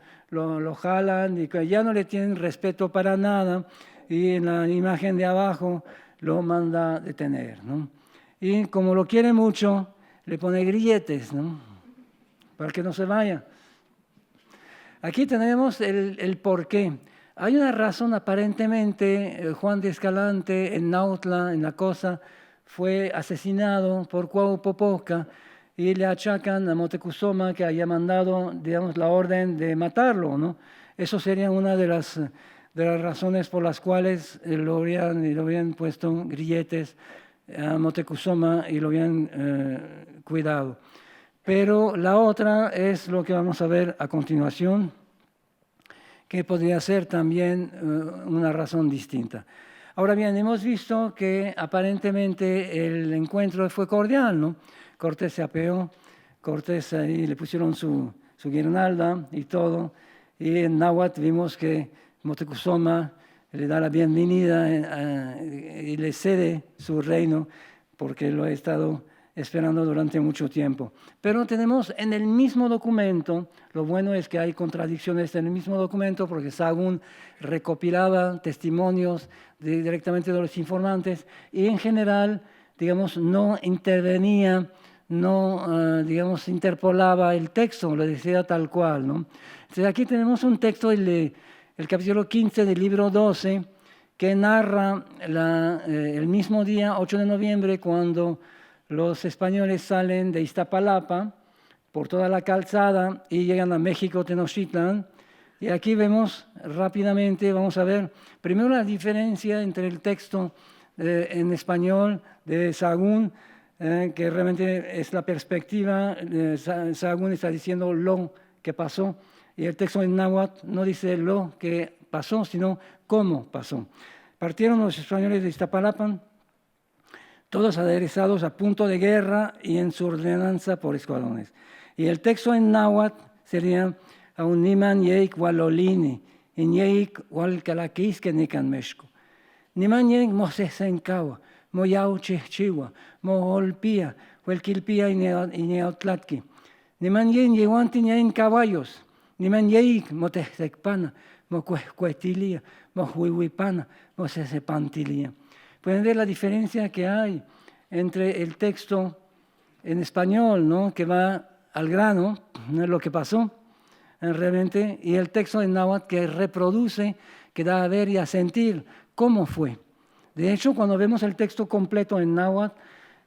jalan y que ya no le tienen respeto para nada, y en la imagen de abajo lo manda detener, ¿no? Y como lo quiere mucho, le pone grilletes, ¿no? Para que no se vaya. Aquí tenemos el porqué. Hay una razón aparentemente. Juan de Escalante en Nautla, en la Cosa, fue asesinado por Cuauhpopoca, y le achacan a Motecuzoma que haya mandado, digamos, la orden de matarlo, ¿no? Eso sería una de las razones por las cuales lo habrían puesto grilletes a Motecuzoma y lo habían cuidado. Pero la otra es lo que vamos a ver a continuación, que podría ser también una razón distinta. Ahora bien, hemos visto que aparentemente el encuentro fue cordial, ¿no? Cortés se apeó, Cortés ahí le pusieron su guirnalda y todo, y en náhuatl vimos que Motecuzoma le da la bienvenida y le cede su reino, porque lo ha estado esperando durante mucho tiempo. Pero tenemos en el mismo documento, lo bueno es que hay contradicciones en el mismo documento, porque Sahagún recopilaba testimonios directamente de los informantes y en general, digamos, no intervenía, no, digamos, interpolaba el texto, lo decía tal cual, ¿no? Entonces aquí tenemos un texto, el capítulo 15 del libro 12, que narra el mismo día, 8 de noviembre, cuando los españoles salen de Iztapalapa por toda la calzada y llegan a México, Tenochtitlan. Y aquí vemos rápidamente, vamos a ver, primero la diferencia entre el texto en español de Sahagún, que realmente es la perspectiva. Sahagún está diciendo lo que pasó, y el texto en náhuatl no dice lo que pasó, sino cómo pasó. Partieron los españoles de Iztapalapa, todos aderezados a punto de guerra y en su ordenanza por escuadrones. Y el texto en náhuatl sería Auniman yeik walolini, inyeik walcalaquisque nicanmexco. Niman yeik mosesencawa, moyau chichiwa, moholpia, huelquilpia y neotlatki. Niman yeik yehuantin yein caballos, niman yeik motextecpana, mocuescuetilia, mohuihuipana, mosesepantilia. Pueden ver la diferencia que hay entre el texto en español, ¿no?, que va al grano, no es lo que pasó realmente, y el texto en náhuatl que reproduce, que da a ver y a sentir cómo fue. De hecho, cuando vemos el texto completo en náhuatl,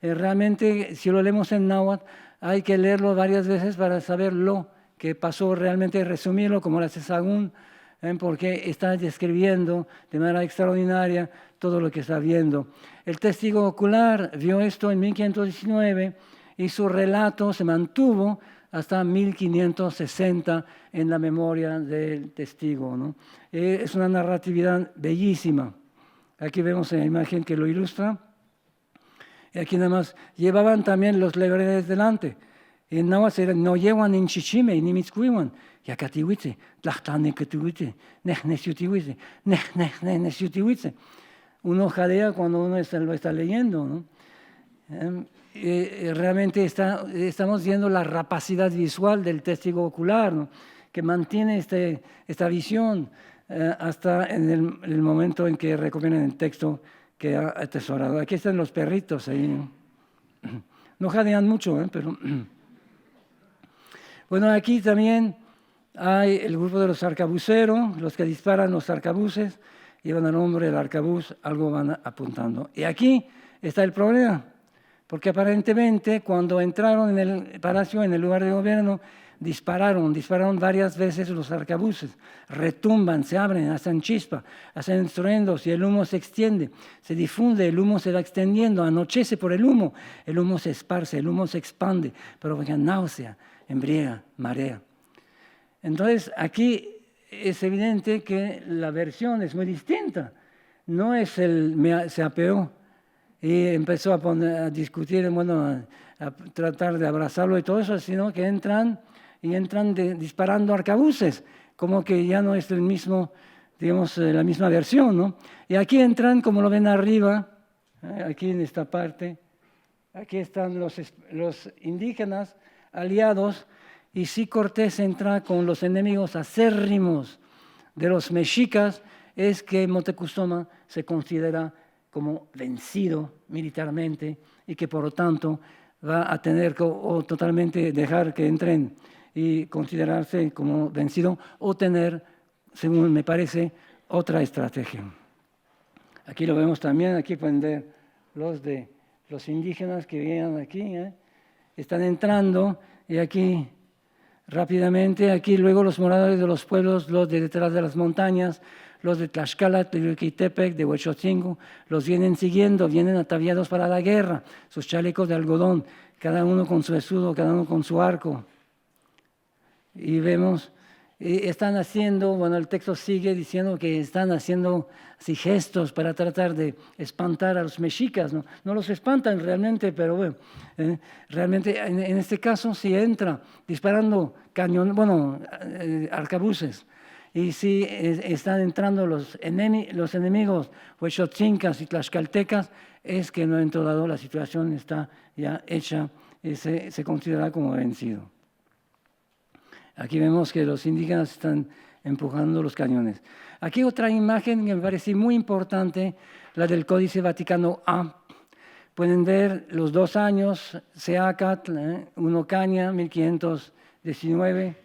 realmente si lo leemos en náhuatl, hay que leerlo varias veces para saber lo que pasó, realmente resumirlo como lo hace Sahagún, porque está describiendo de manera extraordinaria todo lo que está viendo. El testigo ocular vio esto en 1519 y su relato se mantuvo hasta 1560 en la memoria del testigo, ¿no? Es una narratividad bellísima. Aquí vemos la imagen que lo ilustra. Y aquí nada más llevaban también los lebreles delante. Y en náhuatl era no llevan en chichime ni mitzcuiwan. Yakatihuitze, tlachtlanecatihuitze, nesiutihuitze, nesiutihuitze. Uno jadea cuando uno lo está leyendo, ¿no? Realmente estamos viendo la rapacidad visual del testigo ocular, ¿no? Que mantiene esta visión hasta en el momento en que recomiendan el texto que ha atesorado. Aquí están los perritos ahí, ¿no? No jadean mucho, pero... Bueno, aquí también hay el grupo de los arcabuceros, los que disparan los arcabuces, llevan el nombre del arcabuz, algo van apuntando. Y aquí está el problema, porque aparentemente cuando entraron en el palacio, en el lugar de gobierno, dispararon varias veces los arcabuces, retumban, se abren, hacen chispa, hacen estruendos y el humo se extiende, se difunde, el humo se va extendiendo, anochece por el humo se esparce, el humo se expande, provoca náusea, embriaga, marea. Entonces aquí es evidente que la versión es muy distinta, no es se apeó y empezó a discutir, bueno, a tratar de abrazarlo y todo eso, sino que entran disparando arcabuces, como que ya no es el mismo, digamos, la misma versión, ¿no? Y aquí entran, como lo ven arriba, aquí en esta parte, aquí están los indígenas aliados, y si Cortés entra con los enemigos acérrimos de los mexicas, es que Moctezuma se considera como vencido militarmente y que por lo tanto va a tener que o totalmente dejar que entren y considerarse como vencido o tener, según me parece, otra estrategia. Aquí lo vemos también, aquí pueden ver los indígenas que vienen aquí, están entrando y aquí rápidamente, aquí luego los moradores de los pueblos, los de detrás de las montañas, los de Tlaxcala, de Yuquitepec, de Huechotzingo, los vienen siguiendo, vienen ataviados para la guerra, sus chalecos de algodón, cada uno con su escudo, cada uno con su arco. Y vemos, están haciendo, bueno, el texto sigue diciendo que están haciendo así gestos para tratar de espantar a los mexicas, ¿no? No los espantan realmente, pero bueno, realmente en este caso sí entra disparando arcabuces. Y sí están entrando los enemigos, huexotzincas y tlaxcaltecas, es que no en todo lado la situación está ya hecha y se considera como vencido. Aquí vemos que los indígenas están empujando los cañones. Aquí otra imagen que me parece muy importante, la del Códice Vaticano A. Pueden ver los 2 años, Seacatl, Uno Caña, 1519,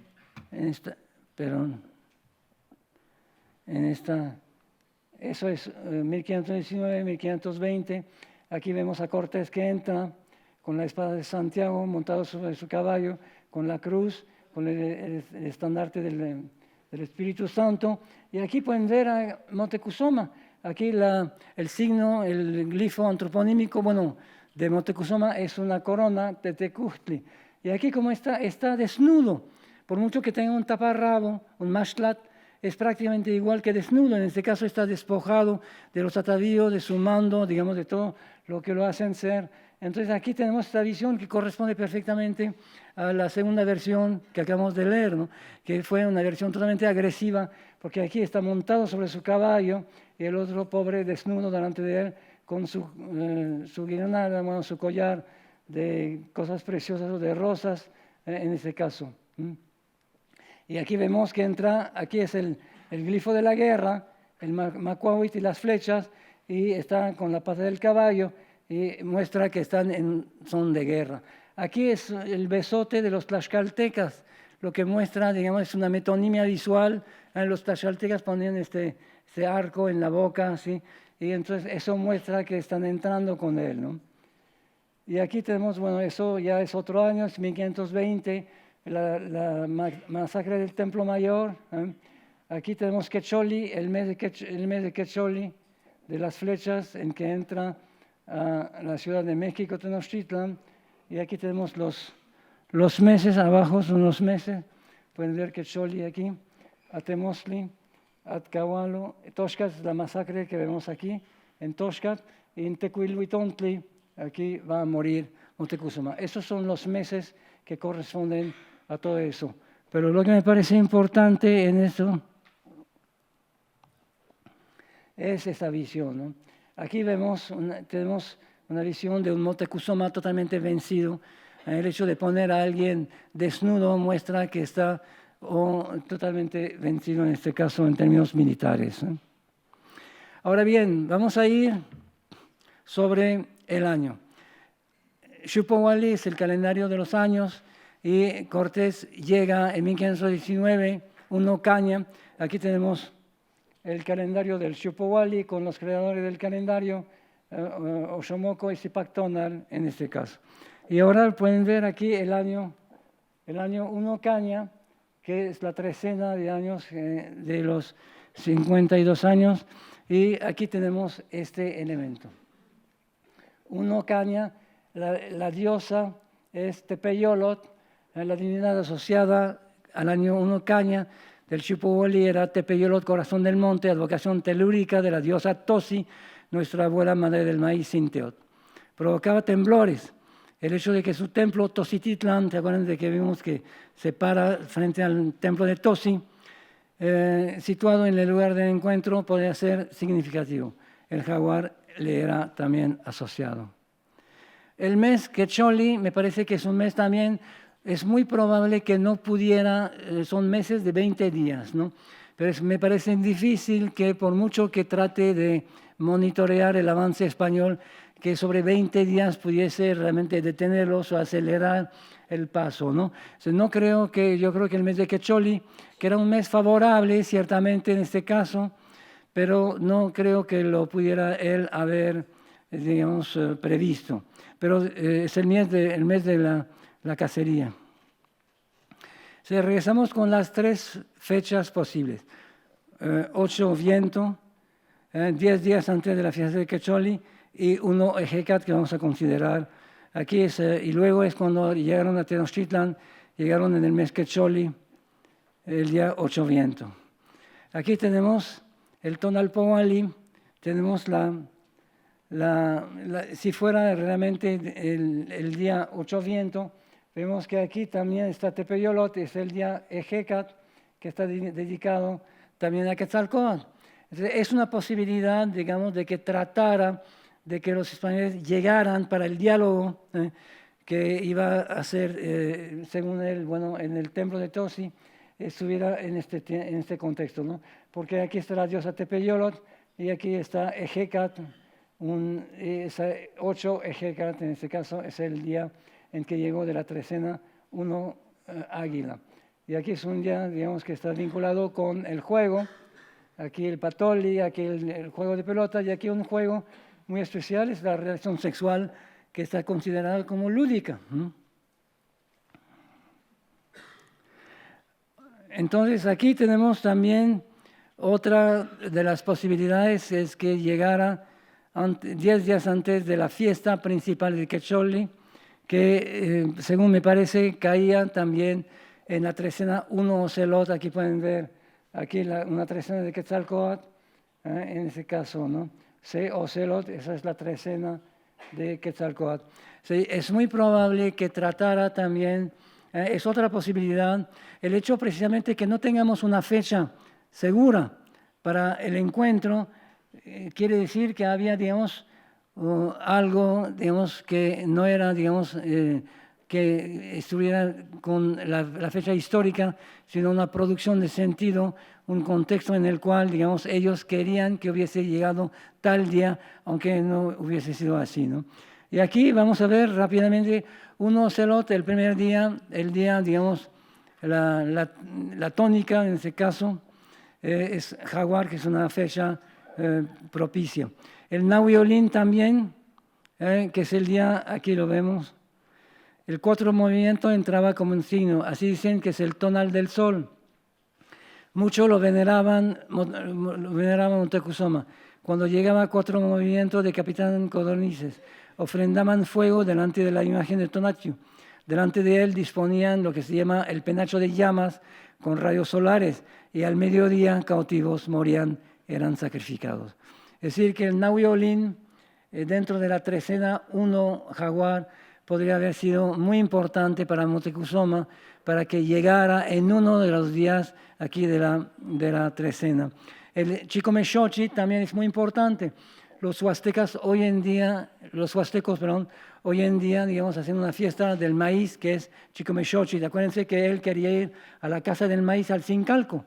eso es 1519, 1520. Aquí vemos a Cortés que entra con la espada de Santiago, montado sobre su caballo, con la cruz, con el estandarte del Espíritu Santo. Y aquí pueden ver a Moctezuma. Aquí el signo, el glifo antroponímico, de Moctezuma es una corona Tetecuhtli. Y aquí como está desnudo. Por mucho que tenga un taparrabo, un mashlat, es prácticamente igual que desnudo. En este caso está despojado de los atavíos, de su mando, digamos, de todo lo que lo hacen ser. Entonces aquí tenemos esta visión que corresponde perfectamente a la segunda versión que acabamos de leer, ¿no? Que fue una versión totalmente agresiva, porque aquí está montado sobre su caballo y el otro pobre desnudo delante de él con su guirnalda, su collar de cosas preciosas o de rosas, en este caso. Y aquí vemos que aquí es el glifo de la guerra, el macuahuit y las flechas, y está con la pata del caballo, y muestra que están en son de guerra. Aquí es el besote de los tlaxcaltecas, lo que muestra, digamos, es una metonimia visual. Los tlaxcaltecas ponían este arco en la boca, ¿sí? y entonces eso muestra que están entrando con él, ¿no? Y aquí tenemos, bueno, eso ya es otro año, es 1520, la masacre del Templo Mayor. Aquí tenemos Quecholi, el mes de Quecholi, de las flechas en que entra a la Ciudad de México, Tenochtitlan. Y aquí tenemos los meses, abajo son los meses. Pueden ver Quecholi aquí, Atemosli, Atcahualo, Toxcat es la masacre que vemos aquí en Toxcat, y en Tecuiluitontli, aquí va a morir Moctezuma. Esos son los meses que corresponden a todo eso. Pero lo que me parece importante en eso es esta visión, ¿no? Aquí tenemos una visión de un Moctezuma totalmente vencido. El hecho de poner a alguien desnudo muestra que está totalmente vencido, en este caso en términos militares, ¿eh? Ahora bien, vamos a ir sobre el año. Xupowali es el calendario de los años y Cortés llega en 1519, uno Caña. Aquí tenemos el calendario del Xupowali con los creadores del calendario, Oxomoco y Zipac Tonal en este caso. Y ahora pueden ver aquí el año 1 Caña, que es la trecena de años de los 52 años, y aquí tenemos este elemento. 1 Caña, la diosa es Tepeyolot, la divinidad asociada al año 1 Caña del Xupowali era Tepeyolot, corazón del monte, advocación telúrica de la diosa Tosi, nuestra abuela madre del maíz Sinteot. Provocaba temblores. El hecho de que su templo, Tosititlan, ¿se acuerdan de que vimos que se para frente al templo de Tosi? Situado en el lugar del encuentro, podría ser significativo. El jaguar le era también asociado. El mes Quecholi me parece que es un mes también, es muy probable que no pudiera, son meses de 20 días, ¿no? Pero me parece difícil que por mucho que trate de monitorear el avance español, que sobre 20 días pudiese realmente detenerlos o acelerar el paso, ¿no? Yo creo que el mes de Quecholi, que era un mes favorable, ciertamente en este caso, pero no creo que lo pudiera él haber, digamos, previsto. Pero es el mes de la cacería. Si regresamos con las tres fechas posibles. 8 Viento, 10 días antes de la fiesta de Quecholi, y 1 Ejecat, que vamos a considerar aquí. Y luego es cuando llegaron a Tenochtitlan, llegaron en el mes Quecholi, el día 8 Viento. Aquí tenemos el Tonalpohualli, tenemos si fuera realmente el día 8 Viento, vemos que aquí también está Tepeyolot, es el día Ejecat, que está dedicado también a Quetzalcóatl. Es una posibilidad, digamos, de que tratara de que los españoles llegaran para el diálogo que iba a ser, según él, bueno, en el templo de Tosi, estuviera en este contexto, ¿no? Porque aquí está la diosa Tepeyolot y aquí está Ejecat, 8 Ejecat, en este caso, es el día en que llegó de la trecena 1 Águila. Y aquí es un día, digamos, que está vinculado con el juego, aquí el patoli, aquí el juego de pelota, y aquí un juego muy especial, es la relación sexual que está considerada como lúdica. Entonces aquí tenemos también otra de las posibilidades, es que llegara 10 días antes de la fiesta principal de Quecholi, que según me parece caía también en la trecena 1 Ocelot. Aquí pueden ver aquí una trecena de Quetzalcóatl, en ese caso, ¿no? Ocelot, esa es la trecena de Quetzalcóatl. Sí, es muy probable que tratara también, es otra posibilidad, el hecho precisamente que no tengamos una fecha segura para el encuentro, quiere decir que había, digamos, algo, digamos, que no era, digamos, que estuviera con la fecha histórica, sino una producción de sentido, un contexto en el cual, digamos, ellos querían que hubiese llegado tal día, aunque no hubiese sido así, ¿no? Y aquí vamos a ver rápidamente un Ocelot, el primer día, el día, digamos, la tónica, en este caso, es jaguar, que es una fecha propicia. El Nahuiolín también, que es el día, aquí lo vemos, el 4 movimiento entraba como un signo, así dicen que es el tonal del sol. Muchos lo veneraban Moctezuma. Cuando llegaba a 4 movimientos decapitaban codornices, ofrendaban fuego delante de la imagen de Tonatiuh. Delante de él disponían lo que se llama el penacho de llamas con rayos solares y al mediodía cautivos morían, eran sacrificados. Es decir, que el Nahuiolín, dentro de la trecena 1 jaguar, podría haber sido muy importante para Moctezuma para que llegara en uno de los días aquí de la trecena. El Chicomechochi también es muy importante. Los huastecos hoy en día, digamos, hacen una fiesta del maíz que es Chicomechochi. Acuérdense que él quería ir a la casa del maíz al Sincalco.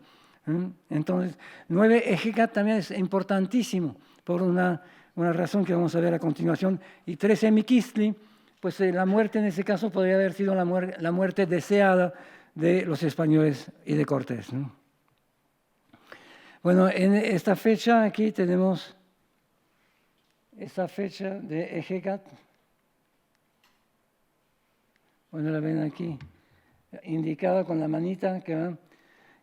Entonces, 9 Ejecat también es importantísimo por una razón que vamos a ver a continuación. Y 13 Miquistli, pues la muerte en ese caso podría haber sido la muerte deseada de los españoles y de Cortés, ¿no? Bueno, en esta fecha aquí tenemos esta fecha de Ejecat. Bueno, la ven aquí, indicada con la manita,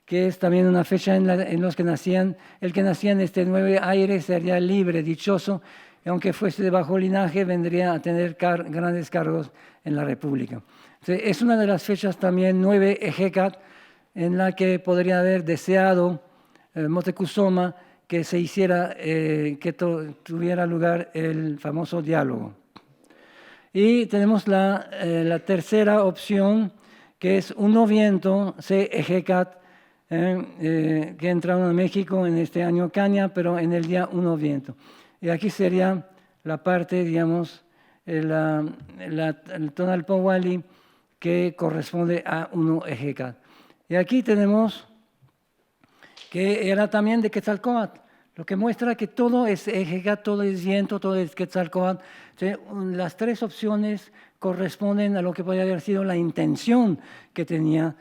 que es también una fecha en los que nacían, el que nacía en este 9 aire sería libre, dichoso, y aunque fuese de bajo linaje, vendría a tener grandes cargos en la República. Entonces, es una de las fechas también 9 Ejecat, en la que podría haber deseado Moctezuma que se hiciera, que tuviera lugar el famoso diálogo. Y tenemos la tercera opción, que es Uno Viento, C. Ejecat, que entraron a México en este año Caña, pero en el día Uno Viento. Y aquí sería la parte, digamos, el Tonalpohualli, que corresponde a Uno Ejecat. Y aquí tenemos que era también de Quetzalcóatl, lo que muestra que todo es Ejecat, todo es viento, todo es Quetzalcóatl. Las 3 opciones corresponden a lo que podría haber sido la intención que tenía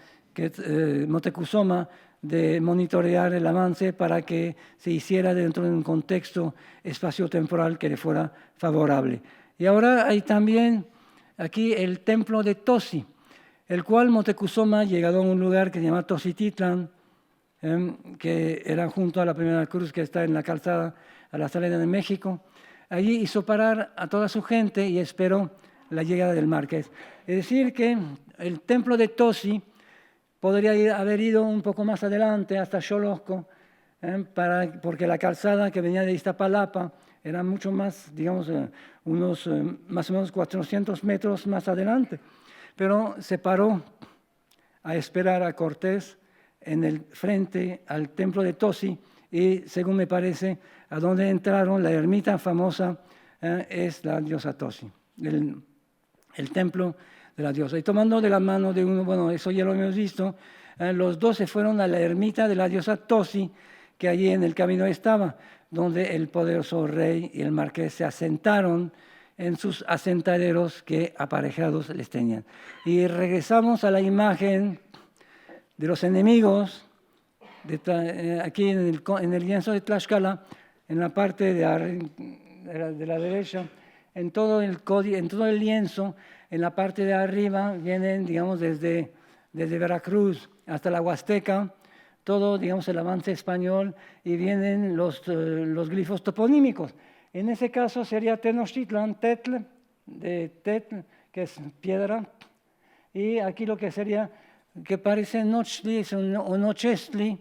Moctezuma de monitorear el avance para que se hiciera dentro de un contexto espaciotemporal que le fuera favorable. Y ahora hay también aquí el templo de Tosi, el cual Moctezuma, llegado a un lugar que se llama Tosititlan, que era junto a la primera cruz que está en la calzada a la salida de México, allí hizo parar a toda su gente y esperó la llegada del marqués. Es decir, que el templo de Tosi podría haber ido un poco más adelante hasta Xolosco, porque la calzada que venía de Iztapalapa era mucho más, digamos, unos más o menos 400 metros más adelante. Pero se paró a esperar a Cortés en el frente al templo de Tosi y, según me parece, a donde entraron, la ermita famosa es la diosa Tosi, el templo de la diosa. Y tomando de la mano de uno, bueno, eso ya lo hemos visto, los dos se fueron a la ermita de la diosa Tosi, que allí en el camino estaba, donde el poderoso rey y el marqués se asentaron en sus asentaderos que aparejados les tenían. Y regresamos a la imagen de los enemigos, aquí en el lienzo de Tlaxcala, en la parte de la derecha, en todo el lienzo, en la parte de arriba, vienen, digamos, desde Veracruz hasta la Huasteca, todo, digamos, el avance español, y vienen los glifos toponímicos. En ese caso sería Tenochtitlan, Tetl, de Tetl, que es piedra, y aquí lo que sería, que parece Nochtli o Nochestli,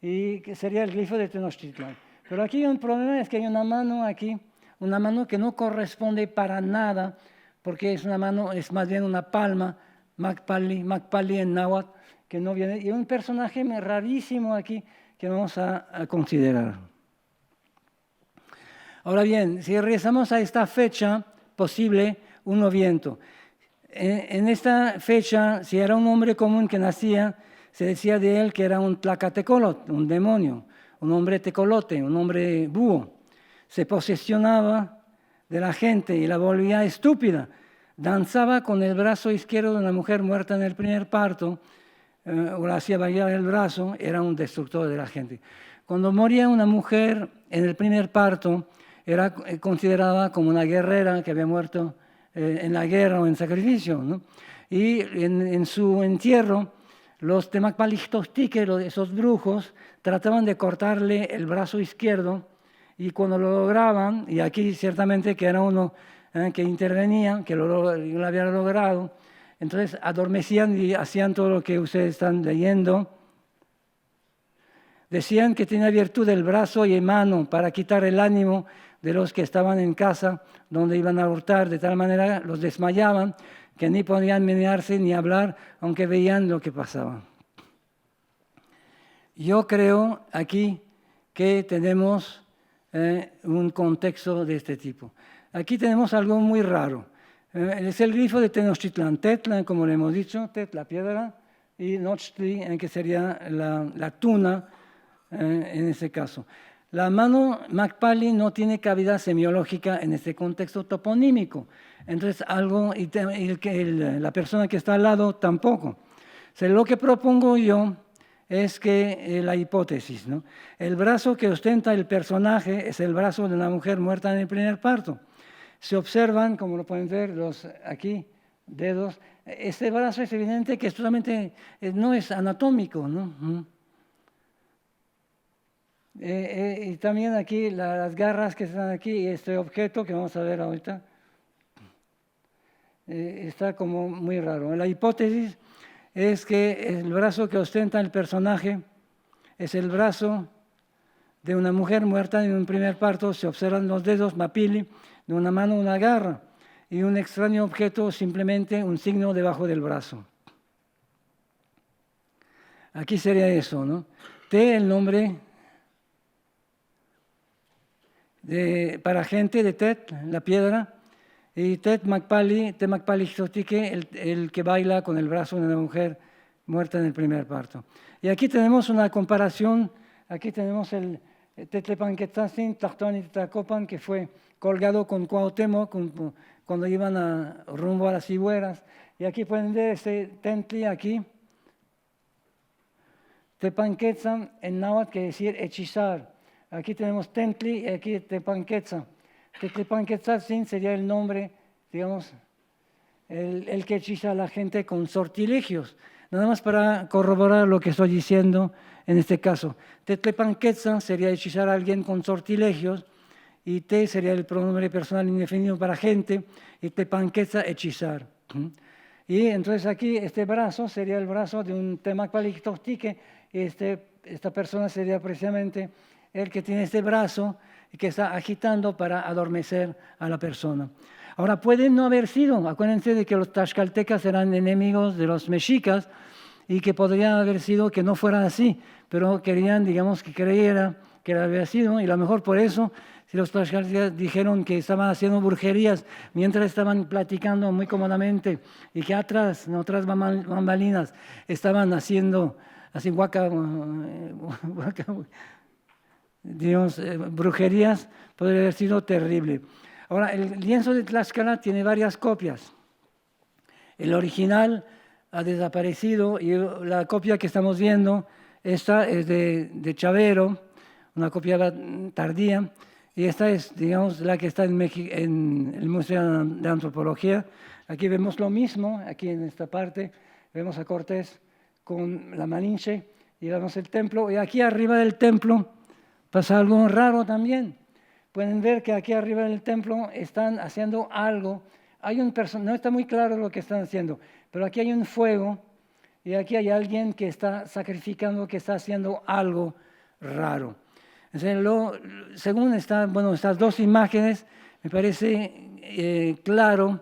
y que sería el glifo de Tenochtitlan. Pero aquí hay un problema, es que hay una mano aquí, una mano que no corresponde para nada, porque es una mano, es más bien una palma, Macpali en náhuatl, que no viene, y un personaje rarísimo aquí que vamos a considerar. Ahora bien, si regresamos a esta fecha posible, Uno Viento. En esta fecha, si era un hombre común que nacía, se decía de él que era un tlacatecolot, un demonio, un hombre tecolote, un hombre búho. Se posesionaba de la gente y la volvía estúpida. Danzaba con el brazo izquierdo de una mujer muerta en el primer parto, o la hacía bailar el brazo, era un destructor de la gente. Cuando moría una mujer en el primer parto, era considerada como una guerrera que había muerto en la guerra o en sacrificio, ¿no? Y en su entierro, los Temacpalixtoxtique, esos brujos, trataban de cortarle el brazo izquierdo, y cuando lo lograban, y aquí ciertamente que era uno que intervenía, que lo había logrado, entonces adormecían y hacían todo lo que ustedes están leyendo. Decían que tenía virtud del brazo y mano para quitar el ánimo de los que estaban en casa donde iban a hurtar, de tal manera los desmayaban que ni podían menearse ni hablar, aunque veían lo que pasaba. Yo creo aquí que tenemos un contexto de este tipo. Aquí tenemos algo muy raro. Es el grifo de Tenochtitlán, Tetla, como le hemos dicho, Tet, la piedra, y Nochtli, que sería la tuna, en este caso. La mano Macpali no tiene cavidad semiológica en este contexto toponímico. Entonces, la persona que está al lado tampoco. O sea, lo que propongo yo es que la hipótesis, ¿no? El brazo que ostenta el personaje es el brazo de una mujer muerta en el primer parto. Se observan, como lo pueden ver, los aquí dedos. Este brazo es evidente que solamente no es anatómico, ¿no? Y también aquí las garras que están aquí y este objeto que vamos a ver ahorita está como muy raro. La hipótesis es que el brazo que ostenta el personaje es el brazo de una mujer muerta en un primer parto. Se observan los dedos mapili, de una mano una garra y un extraño objeto, simplemente un signo debajo del brazo. Aquí sería eso, ¿no? T, el nombre para gente de Tet, la piedra, y Tet Macpali, Temacpalixtotique, el que baila con el brazo de una mujer muerta en el primer parto. Y aquí tenemos una comparación, aquí tenemos el Tetlepanquetzin, Tlactoan y Tlacopan, que fue colgado con Cuauhtémoc cuando iban rumbo a las Higueras. Y aquí pueden ver este Tentli aquí, Tepanquetzan en náhuatl quiere decir hechizar. Aquí tenemos Tentli y aquí Tepanquetza. Tetlepanquetzin sería el nombre, digamos, el que hechiza a la gente con sortilegios. Nada más para corroborar lo que estoy diciendo en este caso. Tetlepanquetza sería hechizar a alguien con sortilegios, y Te sería el pronombre personal indefinido para gente, y Tepanquetza, hechizar. Y entonces aquí este brazo sería el brazo de un Temacpalixtoxtique, y esta persona sería precisamente el que tiene este brazo y que está agitando para adormecer a la persona. Ahora, pueden no haber sido, acuérdense de que los tlaxcaltecas eran enemigos de los mexicas y que podría haber sido que no fuera así, pero querían, digamos, que creyera que había sido, y a lo mejor por eso, si los tlaxcaltecas dijeron que estaban haciendo brujerías mientras estaban platicando muy cómodamente y que atrás, en otras bambalinas, estaban haciendo así digamos, brujerías, podría haber sido terrible. Ahora, el lienzo de Tlaxcala tiene varias copias. El original ha desaparecido y la copia que estamos viendo, esta es de Chavero, una copia tardía, y esta es, digamos, la que está en el Museo de Antropología. Aquí vemos lo mismo, aquí en esta parte, vemos a Cortés con la Malinche y vemos el templo, y aquí arriba del templo pasa algo raro también. Pueden ver que aquí arriba del templo están haciendo algo. No está muy claro lo que están haciendo, pero aquí hay un fuego y aquí hay alguien que está sacrificando, que está haciendo algo raro. Entonces, según estas dos imágenes, me parece claro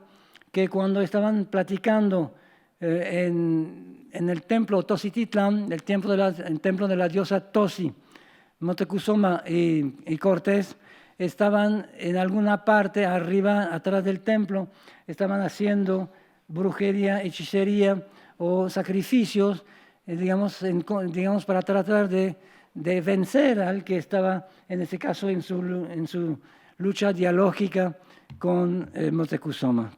que cuando estaban platicando en el templo Tosititlán, el templo de la diosa Tosi, Moctezuma y Cortés, estaban en alguna parte arriba, atrás del templo, estaban haciendo brujería, hechicería o sacrificios, digamos, para tratar de vencer al que estaba, en este caso, en su lucha dialógica con Moctezuma.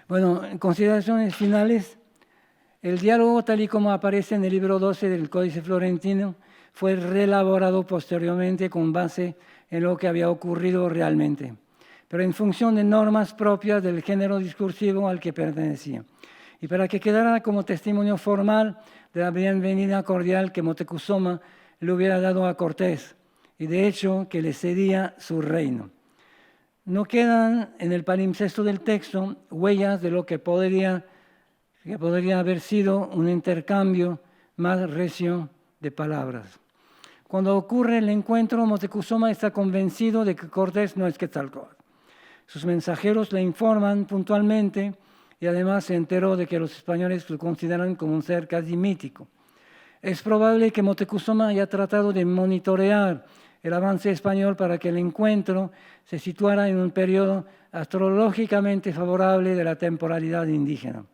Bueno, en consideraciones finales, El diálogo, tal y como aparece en el libro 12 del Códice Florentino, fue reelaborado posteriormente con base en lo que había ocurrido realmente, pero en función de normas propias del género discursivo al que pertenecía, y para que quedara como testimonio formal de la bienvenida cordial que Moctezuma le hubiera dado a Cortés, y de hecho que le cedía su reino. No quedan en el palimpsesto del texto huellas de lo que podría haber sido un intercambio más recio de palabras. Cuando ocurre el encuentro, Moctezuma está convencido de que Cortés no es Quetzalcóatl. Sus mensajeros le informan puntualmente y además se enteró de que los españoles lo consideran como un ser casi mítico. Es probable que Moctezuma haya tratado de monitorear el avance español para que el encuentro se situara en un periodo astrológicamente favorable de la temporalidad indígena.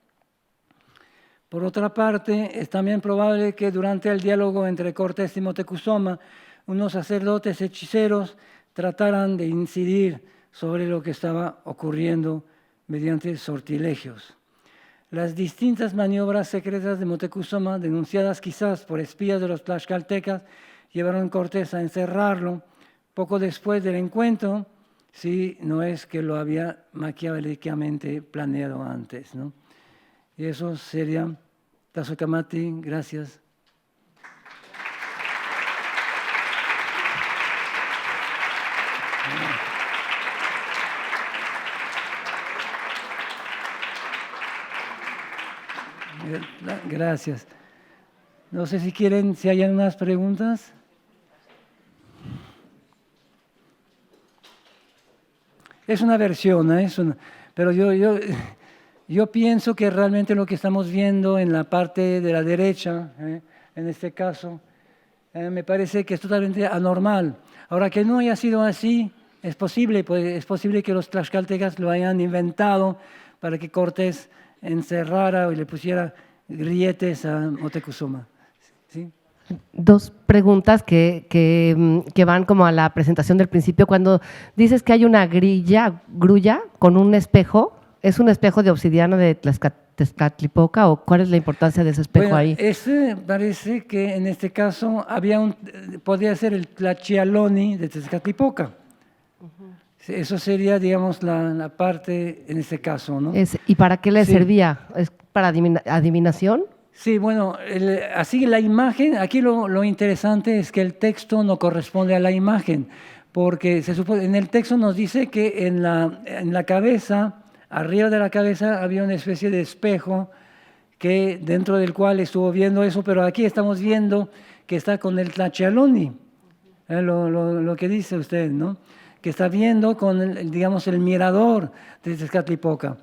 Por otra parte, es también probable que durante el diálogo entre Cortés y Moctezuma, unos sacerdotes hechiceros trataran de incidir sobre lo que estaba ocurriendo mediante sortilegios. Las distintas maniobras secretas de Moctezuma, denunciadas quizás por espías de los tlaxcaltecas, llevaron a Cortés a encerrarlo poco después del encuentro, si no es que lo había maquiavélicamente planeado antes, ¿no? Y eso sería Tazokamati, gracias. Gracias. No sé si hay unas preguntas. Es una versión, pero yo pienso que realmente lo que estamos viendo en la parte de la derecha, en este caso, me parece que es totalmente anormal. Ahora, que no haya sido así, es posible que los tlaxcaltecas lo hayan inventado para que Cortés encerrara y le pusiera grilletes a Moctezuma. ¿Sí? Dos preguntas que van como a la presentación del principio. Cuando dices que hay una grulla con un espejo, ¿es un espejo de obsidiana de Tezcatlipoca o cuál es la importancia de ese espejo ahí? Ese parece que en este caso podría ser el Tlachialoni de Tezcatlipoca. Eso sería, digamos, la parte en este caso, ¿no? ¿Y para qué le servía? ¿Es para adivinación? Sí, bueno, así la imagen, aquí lo interesante es que el texto no corresponde a la imagen, porque se supone, en el texto nos dice que en la cabeza, arriba de la cabeza había una especie de espejo que dentro del cual estuvo viendo eso, pero aquí estamos viendo que está con el Tlachialoni, lo que dice usted, ¿no? Que está viendo con, digamos, el mirador de Tezcatlipoca.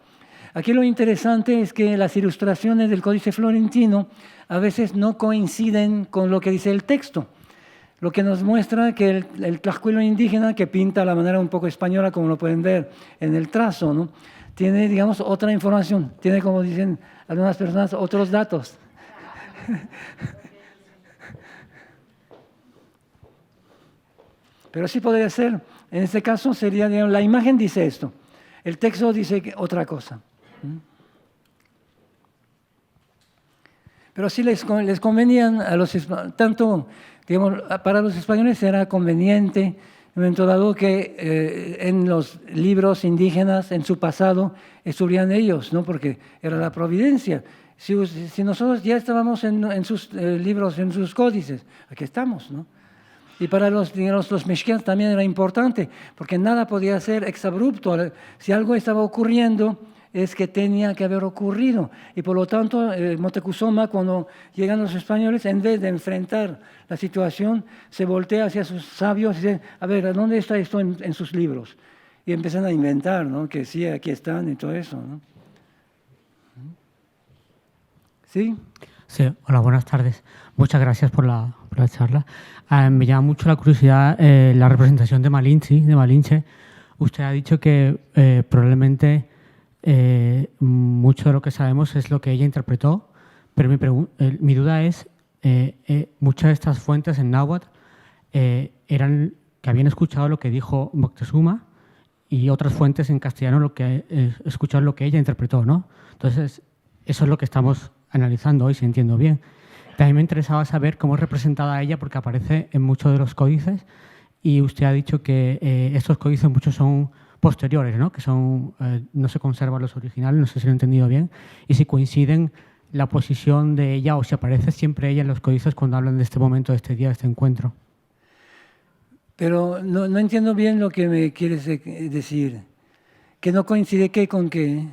Aquí lo interesante es que las ilustraciones del Códice Florentino a veces no coinciden con lo que dice el texto, lo que nos muestra que el tlaxcuilo indígena, que pinta a la manera un poco española, como lo pueden ver en el trazo, ¿no? Tiene, digamos, otra información, tiene, como dicen algunas personas, otros datos. Pero sí podría ser, en este caso sería, digamos, la imagen dice esto, el texto dice otra cosa. Pero sí les convenían a los tanto, digamos, para los españoles era conveniente, en un momento dado, que en los libros indígenas, en su pasado, estuvieran ellos, ¿no? Porque era la providencia. Si nosotros ya estábamos en sus libros, en sus códices, aquí estamos, ¿no? Y para los mexicanos también era importante, porque nada podía ser exabrupto. Si algo estaba ocurriendo, es que tenía que haber ocurrido. Y por lo tanto, Moctezuma, cuando llegan los españoles, en vez de enfrentar la situación, se voltea hacia sus sabios y dice, a ver, ¿dónde está esto en sus libros? Y empiezan a inventar, ¿no? Que sí, aquí están y todo eso, ¿no? ¿Sí? Sí, hola, buenas tardes. Muchas gracias por la charla. Me llama mucho la curiosidad la representación de Malinche. Usted ha dicho que probablemente mucho de lo que sabemos es lo que ella interpretó, pero mi duda es, muchas de estas fuentes en náhuatl eran que habían escuchado lo que dijo Moctezuma y otras fuentes en castellano escucharon lo que ella interpretó, ¿no? Entonces, eso es lo que estamos analizando hoy, si entiendo bien. También me interesaba saber cómo es representada ella, porque aparece en muchos de los códices y usted ha dicho que estos códices muchos son posteriores, ¿no? Que son, no se conservan los originales, no sé si lo he entendido bien, y si coinciden la posición de ella o si aparece siempre ella en los códices cuando hablan de este momento, de este día, de este encuentro. Pero no entiendo bien lo que me quieres decir. ¿Que no coincide qué con qué?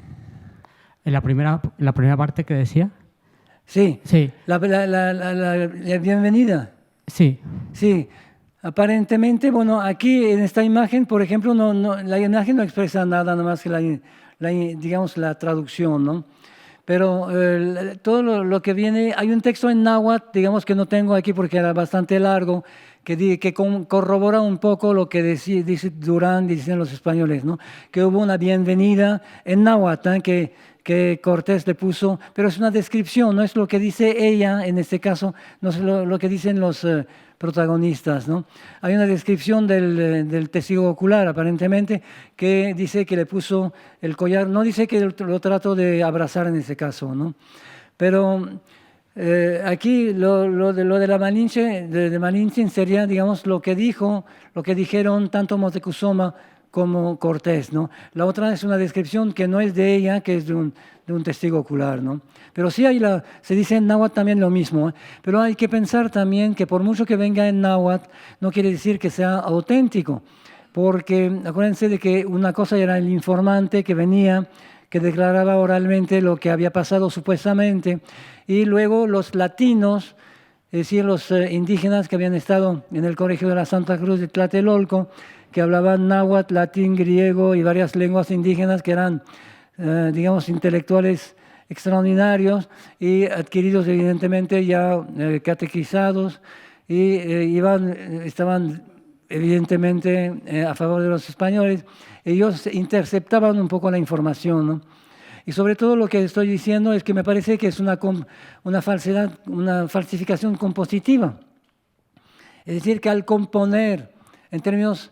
En la primera parte que decía. Sí, Sí, la bienvenida. sí, Sí, aparentemente, bueno, aquí en esta imagen, por ejemplo, la imagen no expresa nada más que digamos, la traducción, ¿no? Pero todo lo que viene, hay un texto en náhuatl, digamos que no tengo aquí porque era bastante largo, que corrobora un poco lo que dice Durán, dicen los españoles, ¿no? Que hubo una bienvenida en náhuatl, que Cortés le puso, pero es una descripción, no es lo que dice ella, en este caso, no es lo que dicen los protagonistas, ¿no? Hay una descripción del testigo ocular, aparentemente, que dice que le puso el collar, no dice que lo trató de abrazar en ese caso, ¿no? Pero aquí lo de la Malinche, de Malinche sería, digamos, lo que dijeron tanto Moctezuma como Cortés, ¿no? La otra es una descripción que no es de ella, que es de un testigo ocular, ¿no? Pero sí se dice en náhuatl también lo mismo, ¿eh? Pero hay que pensar también que por mucho que venga en náhuatl, no quiere decir que sea auténtico, porque acuérdense de que una cosa era el informante que venía, que declaraba oralmente lo que había pasado supuestamente, y luego los latinos, es decir, los indígenas que habían estado en el Colegio de la Santa Cruz de Tlatelolco, que hablaban náhuatl, latín, griego y varias lenguas indígenas que eran, digamos, intelectuales extraordinarios y adquiridos evidentemente ya catequizados y estaban evidentemente a favor de los españoles. Ellos interceptaban un poco la información, ¿no? Y sobre todo lo que estoy diciendo es que me parece que es una falsedad, una falsificación compositiva. Es decir, que al componer en términos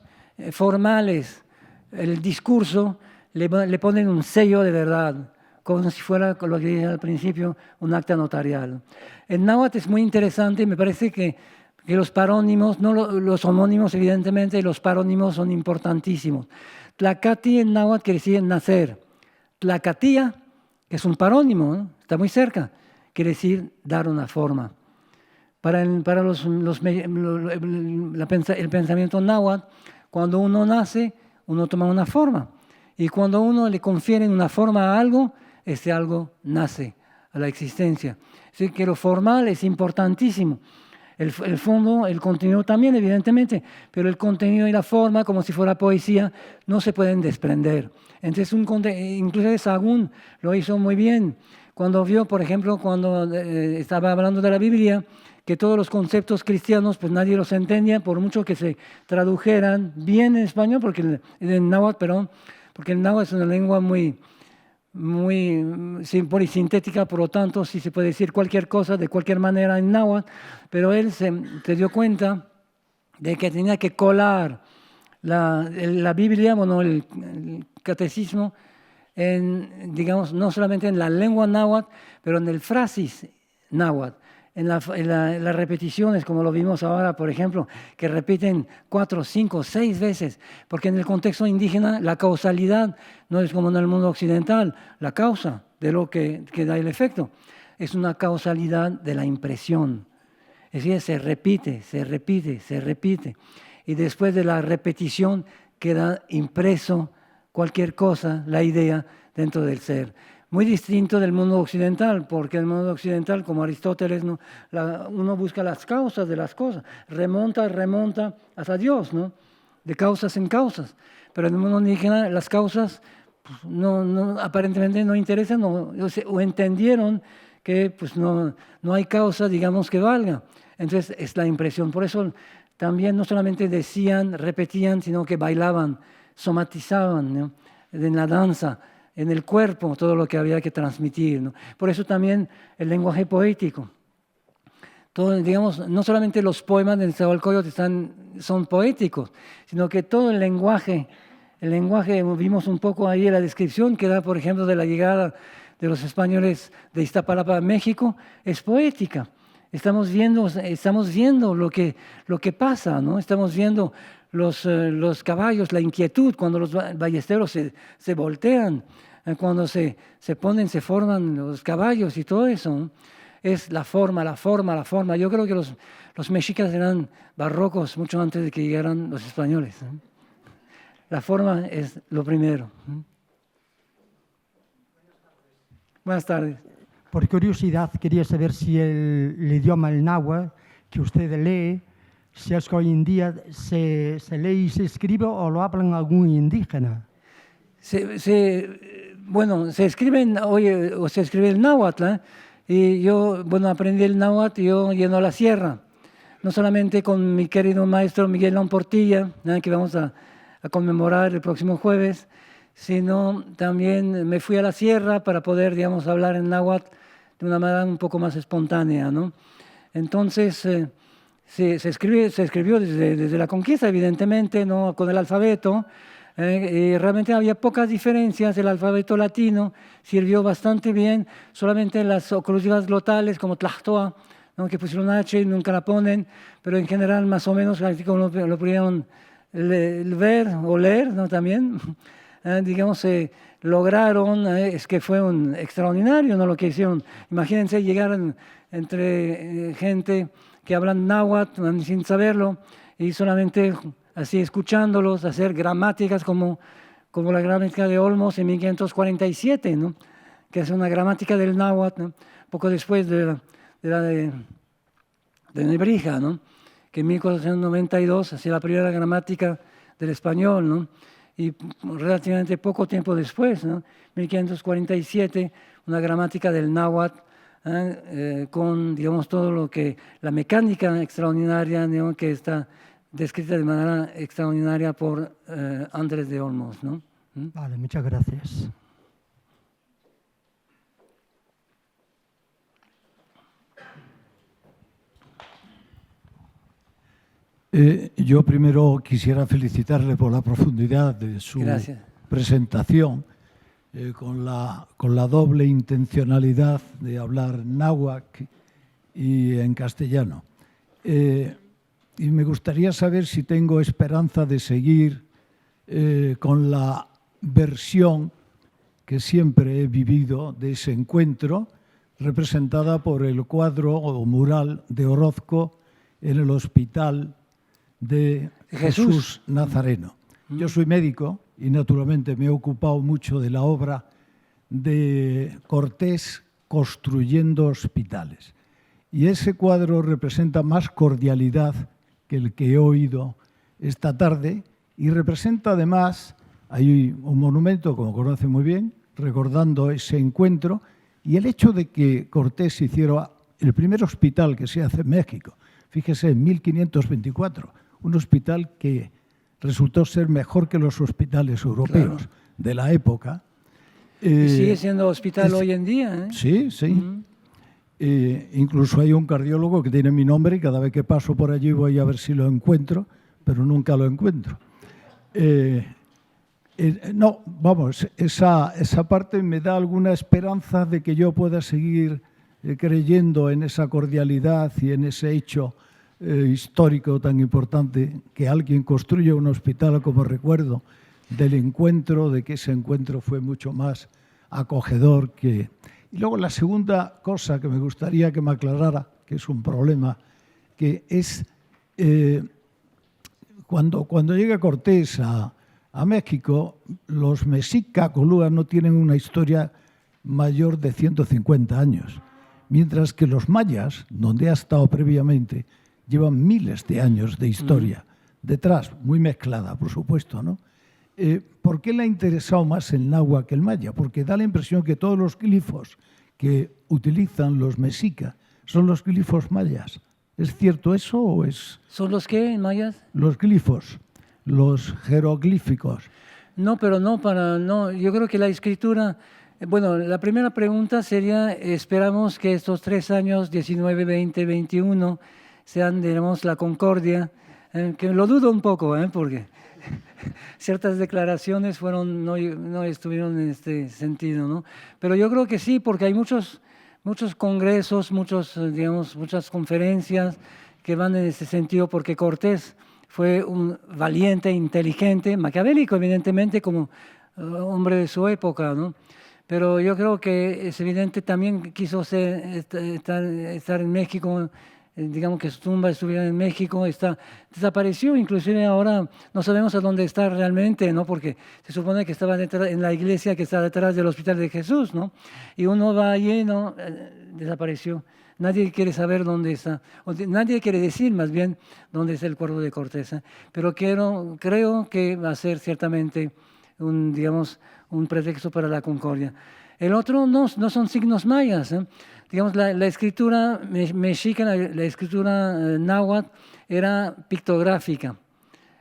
formales el discurso, le ponen un sello de verdad, como si fuera, con lo que dije al principio, un acta notarial. En náhuatl es muy interesante y me parece que los parónimos, no los homónimos evidentemente, los parónimos son importantísimos. Tlacati en náhuatl quiere decir nacer. Tlacatía, que es un parónimo, ¿no? Está muy cerca, quiere decir dar una forma. Para el pensamiento náhuatl, cuando uno nace, uno toma una forma. Y cuando uno le confiere una forma a algo, ese algo nace a la existencia. Así que lo formal es importantísimo. El fondo, el contenido también, evidentemente, pero el contenido y la forma, como si fuera poesía, no se pueden desprender. Entonces, incluso Sahagún lo hizo muy bien. Cuando vio, por ejemplo, cuando estaba hablando de la Biblia, que todos los conceptos cristianos, pues nadie los entendía, por mucho que se tradujeran bien en español, porque en náhuatl, perdón, porque el náhuatl es una lengua muy polisintética, por lo tanto, sí se puede decir cualquier cosa de cualquier manera en náhuatl, pero él se dio cuenta de que tenía que colar la Biblia, bueno, el catecismo, digamos, no solamente en la lengua náhuatl, pero en el frasis náhuatl, en las repeticiones, como lo vimos ahora, por ejemplo, que repiten 4, 5, 6 veces, porque en el contexto indígena la causalidad no es como en el mundo occidental, la causa de lo que da el efecto, es una causalidad de la impresión. Es decir, se repite, se repite, se repite, y después de la repetición queda impreso cualquier cosa, la idea, dentro del ser. Muy distinto del mundo occidental, porque en el mundo occidental, como Aristóteles, ¿no? Uno busca las causas de las cosas, remonta hasta Dios, ¿no? De causas en causas. Pero en el mundo indígena las causas pues, aparentemente no interesan o entendieron que pues, no hay causa, digamos, que valga. Entonces es la impresión. Por eso también no solamente decían, repetían, sino que bailaban, somatizaban, ¿no? En la danza, en el cuerpo, todo lo que había que transmitir, ¿no? Por eso también el lenguaje poético. Todo, digamos, no solamente los poemas de Nezahualcóyotl son poéticos, sino que todo el lenguaje, vimos un poco ahí en la descripción que da, por ejemplo, de la llegada de los españoles de Iztapalapa, México, es poética. Estamos viendo lo que pasa, ¿no? Estamos viendo los caballos, la inquietud, cuando los ballesteros se voltean, cuando se forman los caballos y todo eso, ¿no? Es la forma. Yo creo que los mexicas eran barrocos mucho antes de que llegaran los españoles, ¿no? La forma es lo primero. Buenas tardes. Por curiosidad, quería saber si el idioma, el náhuatl, que usted lee, si es que hoy en día se lee y se escribe o lo hablan algún indígena. Bueno, se escribe el náhuatl, ¿eh? Y yo, aprendí el náhuatl yo yendo a la sierra, no solamente con mi querido maestro Miguel León Portilla, ¿eh? Que vamos a conmemorar el próximo jueves, sino también me fui a la sierra para poder, digamos, hablar en náhuatl de una manera un poco más espontánea, ¿no? Entonces, se escribió desde la conquista, evidentemente, ¿no? Con el alfabeto. Y realmente había pocas diferencias. El alfabeto latino sirvió bastante bien, solamente las oclusivas glotales como Tlahtoa, ¿no? Que pusieron H y nunca la ponen, pero en general más o menos lo pudieron ver o leer, ¿no? También, digamos, lograron, es que fue un extraordinario, ¿no? Lo que hicieron. Imagínense llegar entre gente que hablan náhuatl sin saberlo y solamente así escuchándolos hacer gramáticas como la gramática de Olmos en 1547, ¿no? Que es una gramática del náhuatl, ¿no? Poco después de la de Nebrija, ¿no? Que en 1492 hacía la primera gramática del español, ¿no? Y relativamente poco tiempo después, ¿no? 1547, una gramática del náhuatl, con, digamos, todo lo que, la mecánica extraordinaria, ¿no? Que está descrita de manera extraordinaria por Andrés de Olmos, ¿no? Vale, muchas gracias. Yo primero quisiera felicitarle por la profundidad de su presentación, con la doble intencionalidad de hablar náhuatl y en castellano. Y me gustaría saber si tengo esperanza de seguir con la versión que siempre he vivido de ese encuentro, representada por el cuadro o mural de Orozco en el hospital de Jesús Nazareno. Yo soy médico y naturalmente me he ocupado mucho de la obra de Cortés construyendo hospitales. Y ese cuadro representa más cordialidad que el que he oído esta tarde y representa además, hay un monumento, como conoce muy bien, recordando ese encuentro y el hecho de que Cortés hiciera el primer hospital que se hace en México, fíjese, en 1524, un hospital que resultó ser mejor que los hospitales europeos de la época. Y sigue siendo hospital hoy en día, ¿eh? Sí, sí. Incluso hay un cardiólogo que tiene mi nombre y cada vez que paso por allí voy a ver si lo encuentro, pero nunca lo encuentro. No, vamos, esa parte me da alguna esperanza de que yo pueda seguir creyendo en esa cordialidad y en ese hecho histórico tan importante, que alguien construya un hospital como recuerdo del encuentro, de que ese encuentro fue mucho más acogedor que... Y luego la segunda cosa que me gustaría que me aclarara, que es un problema, que es cuando llega Cortés a México, los mexicas colúas no tienen una historia mayor de 150 años, mientras que los mayas, donde ha estado previamente, llevan miles de años de historia detrás, muy mezclada, por supuesto, ¿no? ¿Por qué le ha interesado más el náhuatl que el maya? Porque da la impresión que todos los glifos que utilizan los mexicas son los glifos mayas. ¿Es cierto eso o es...? ¿Son los qué, mayas? Los glifos, los jeroglíficos. No, pero no. Yo creo que la escritura... Bueno, la primera pregunta sería, esperamos que estos 3 años, 19, 20, 21, sean, digamos, la concordia, que lo dudo un poco, porque ciertas declaraciones no estuvieron en este sentido, ¿no? Pero yo creo que sí, porque hay muchos congresos, muchas conferencias que van en ese sentido, porque Cortés fue un valiente, inteligente, maquiavélico, evidentemente, como hombre de su época, ¿no? Pero yo creo que es evidente, también quiso estar en México, digamos que su tumba estuviera en México, desapareció, inclusive ahora no sabemos a dónde está realmente, ¿no? Porque se supone que estaba en la iglesia que está detrás del Hospital de Jesús, ¿no? Y uno va allí, ¿no? Desapareció. Nadie quiere saber dónde está, nadie quiere decir más bien dónde está el cuerpo de Cortés, ¿eh? Pero creo que va a ser ciertamente un pretexto para la concordia. El otro no son signos mayas, ¿eh? Digamos, la escritura mexica, la escritura náhuatl era pictográfica.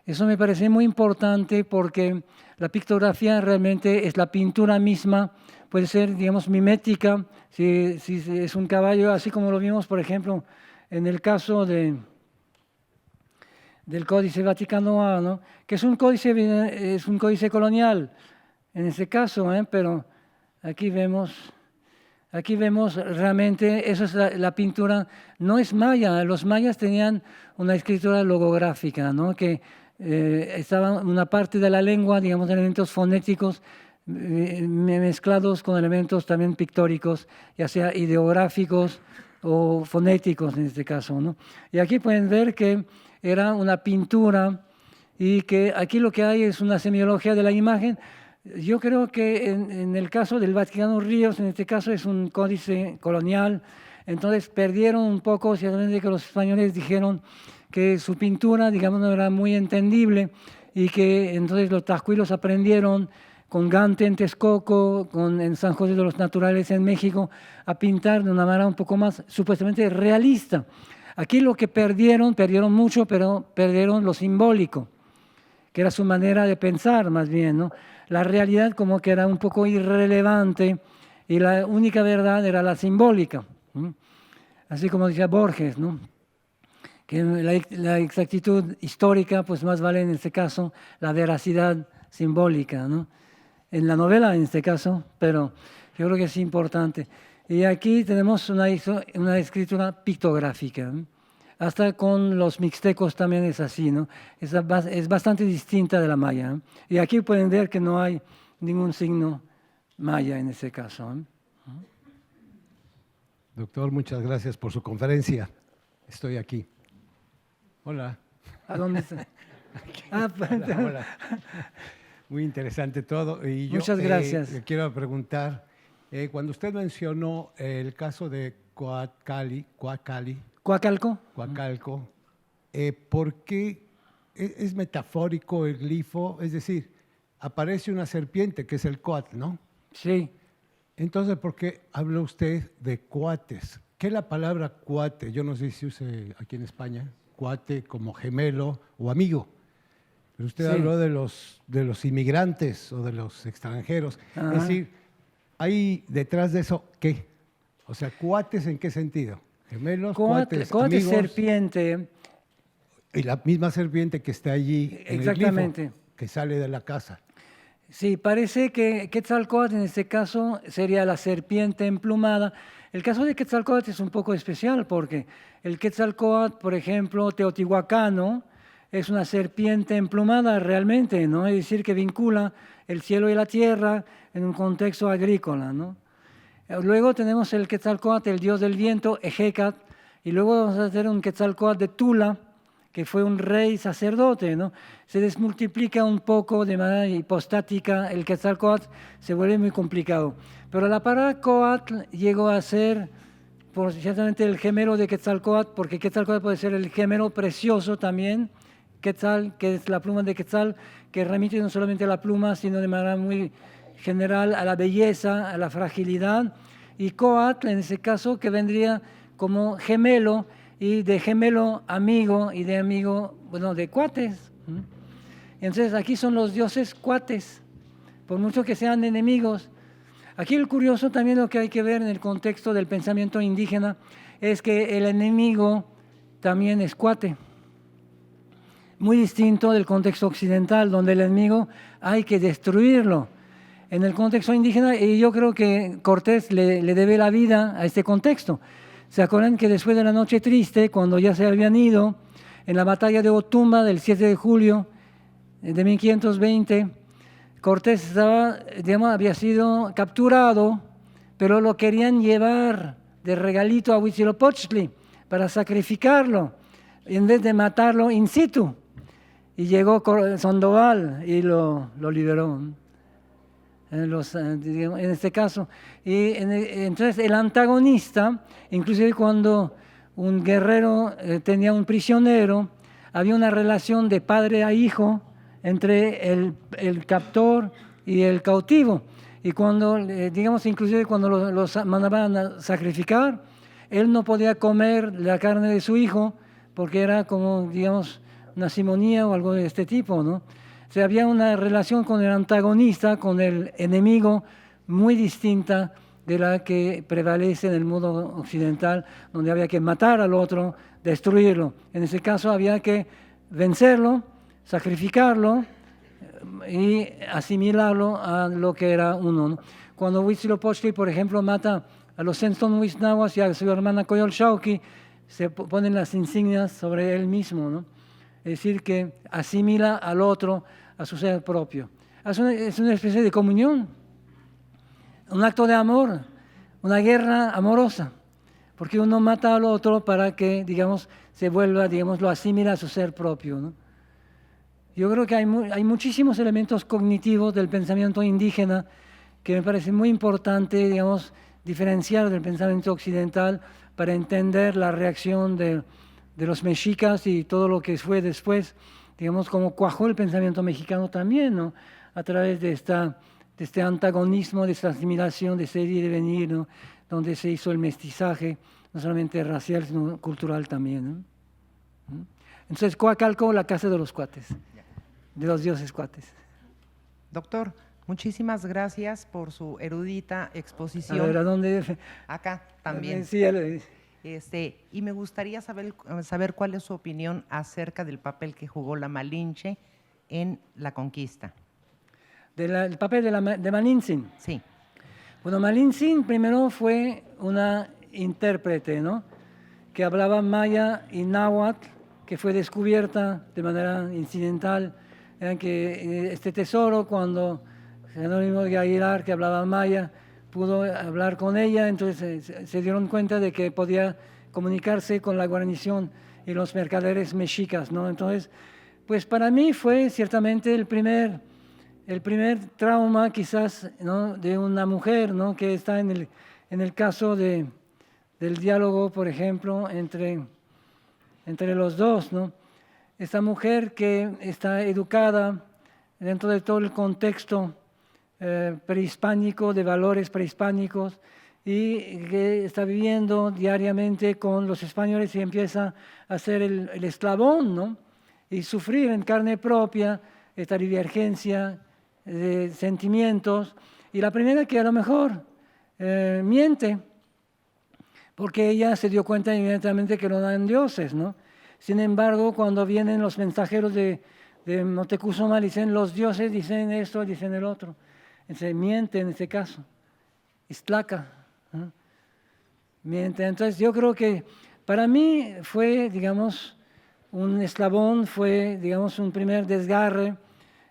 Eso me parece muy importante porque la pictografía realmente es la pintura misma, puede ser, digamos, mimética, si es un caballo, así como lo vimos, por ejemplo, en el caso del Códice Vaticano A, ¿no? Que es un códice colonial, en este caso, pero aquí vemos realmente, eso es la pintura, no es maya. Los mayas tenían una escritura logográfica, ¿no? Que estaba una parte de la lengua, digamos, elementos fonéticos mezclados con elementos también pictóricos, ya sea ideográficos o fonéticos en este caso, ¿no? Y aquí pueden ver que era una pintura y que aquí lo que hay es una semiología de la imagen. Yo creo que en el caso del Vaticano Ríos, en este caso es un códice colonial, entonces perdieron un poco, ciertamente, que los españoles dijeron que su pintura, digamos, no era muy entendible y que entonces los tascuilos aprendieron con Gante en Texcoco, en San José de los Naturales en México, a pintar de una manera un poco más supuestamente realista. Aquí lo que perdieron mucho, pero perdieron lo simbólico, que era su manera de pensar más bien, ¿no? La realidad como que era un poco irrelevante y la única verdad era la simbólica, ¿no? Así como decía Borges, ¿no? Que la exactitud histórica pues más vale en este caso la veracidad simbólica, ¿no? En la novela en este caso, pero yo creo que es importante. Y aquí tenemos una escritura pictográfica, ¿no? Hasta con los mixtecos también es así, ¿no? Es bastante distinta de la maya, ¿no? Y aquí pueden ver que no hay ningún signo maya en ese caso, ¿no? Doctor, muchas gracias por su conferencia. Estoy aquí. Hola. ¿A dónde está? Hola. Muy interesante todo. Y yo, muchas gracias. Le quiero preguntar, cuando usted mencionó el caso de Coacalco, ¿por qué es metafórico el glifo? Es decir, aparece una serpiente que es el coatl, ¿no? Sí. Entonces, ¿por qué habla usted de cuates? ¿Qué es la palabra cuate? Yo no sé si use aquí en España cuate como gemelo o amigo. Pero usted habló de los inmigrantes o de los extranjeros. Ajá. Es decir, ¿hay detrás de eso qué? O sea, ¿cuates en qué sentido? Gemelos, cuates, amigos. Serpiente. Y la misma serpiente que está allí en exactamente. El glifo, que sale de la casa. Sí, parece que Quetzalcóatl en este caso sería la serpiente emplumada. El caso de Quetzalcóatl es un poco especial porque el Quetzalcóatl, por ejemplo, teotihuacano, es una serpiente emplumada realmente, ¿no? Es decir, que vincula el cielo y la tierra en un contexto agrícola, ¿no? Luego tenemos el Quetzalcóatl, el dios del viento, Ejecatl, y luego vamos a tener un Quetzalcóatl de Tula, que fue un rey sacerdote, ¿no? Se desmultiplica un poco de manera hipostática el Quetzalcóatl, se vuelve muy complicado. Pero la palabra Coatl llegó a ser ciertamente el gemelo de Quetzalcóatl, porque Quetzalcóatl puede ser el gemelo precioso también, Quetzal, que es la pluma de Quetzal, que remite no solamente a la pluma, sino de manera muy general a la belleza, a la fragilidad, y Coatl, en ese caso, que vendría como gemelo, y de gemelo amigo, y de amigo, bueno, de cuates. Entonces aquí son los dioses cuates, por mucho que sean enemigos. Aquí el curioso también lo que hay que ver en el contexto del pensamiento indígena es que el enemigo también es cuate. muy distinto del contexto occidental, donde el enemigo hay que destruirlo. En el contexto indígena, y yo creo que Cortés le debe la vida a este contexto. ¿Se acuerdan que después de la Noche Triste, cuando ya se habían ido, en la batalla de Otumba del 7 de julio de 1520, Cortés había sido capturado, pero lo querían llevar de regalito a Huitzilopochtli para sacrificarlo, en vez de matarlo in situ. Y llegó Sandoval y lo liberó. En este caso. Y entonces el antagonista, inclusive cuando un guerrero tenía un prisionero, había una relación de padre a hijo entre el captor y el cautivo. Y cuando, inclusive cuando los mandaban a sacrificar, él no podía comer la carne de su hijo porque era como, una simonía o algo de este tipo, ¿no? O sea, había una relación con el antagonista, con el enemigo, muy distinta de la que prevalece en el mundo occidental, donde había que matar al otro, destruirlo. En ese caso había que vencerlo, sacrificarlo y asimilarlo a lo que era uno, ¿no? Cuando Huitzilopochtli, por ejemplo, mata a los Senton-Wisnahuas y a su hermana Coyolxauhqui, se ponen las insignias sobre él mismo, ¿no? Es decir, que asimila al otro a su ser propio. Es una especie de comunión, un acto de amor, una guerra amorosa, porque uno mata al otro para que, se vuelva, lo asimila a su ser propio, ¿no? Yo creo que hay muchísimos elementos cognitivos del pensamiento indígena que me parece muy importante, diferenciar del pensamiento occidental para entender la reacción de los mexicas y todo lo que fue después, como cuajó el pensamiento mexicano también, ¿no? A través de este antagonismo, de esta asimilación, de ese ir y de venir, ¿no? Donde se hizo el mestizaje, no solamente racial, sino cultural también, ¿no? Entonces, Coacalco, la casa de los cuates, de los dioses cuates. Doctor, muchísimas gracias por su erudita exposición. A ver, ¿a dónde? Acá también. Sí, Y me gustaría saber cuál es su opinión acerca del papel que jugó la Malinche en la conquista. ¿El papel de Malintzin? Sí. Bueno, Malintzin primero fue una intérprete, ¿no? Que hablaba maya y náhuatl, que fue descubierta de manera incidental. Que este tesoro, cuando Jerónimo de Aguilar, que hablaba maya, pudo hablar con ella, entonces se dieron cuenta de que podía comunicarse con la guarnición y los mercaderes mexicas, ¿no? Entonces, pues para mí fue ciertamente el primer trauma quizás, ¿no? De una mujer, ¿no? Que está en el caso del diálogo, por ejemplo, entre los dos, ¿no? Esta mujer que está educada dentro de todo el contexto prehispánico, de valores prehispánicos, y que está viviendo diariamente con los españoles y empieza a ser el esclavón, ¿no? Y sufrir en carne propia esta divergencia de sentimientos. Y la primera que a lo mejor miente, porque ella se dio cuenta inmediatamente que no eran dioses, ¿no? Sin embargo, cuando vienen los mensajeros de Moctezuma, dicen los dioses, dicen esto, dicen el otro. Se miente en este caso, Iztlaca, ¿no? Miente. Entonces yo creo que para mí fue, un eslabón, fue, un primer desgarre,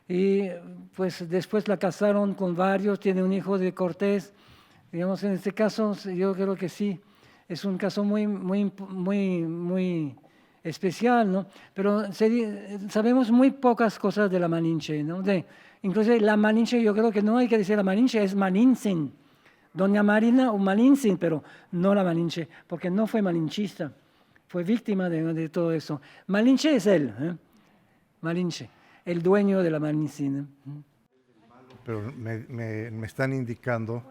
y pues después la casaron con varios, tiene un hijo de Cortés. En este caso yo creo que sí, es un caso muy, muy, muy, muy especial, ¿no? Pero sabemos muy pocas cosas de la Malinche, ¿no? Incluso la Malinche, yo creo que no hay que decir la Malinche, es Malintzin. Doña Marina o Malintzin, pero no la Malinche, porque no fue malinchista, fue víctima de todo eso. Malinche es él, Malinche, el dueño de la Malintzin. Pero me están indicando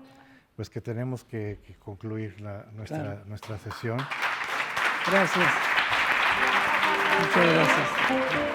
pues que tenemos que concluir nuestra sesión. Gracias. Muchas gracias.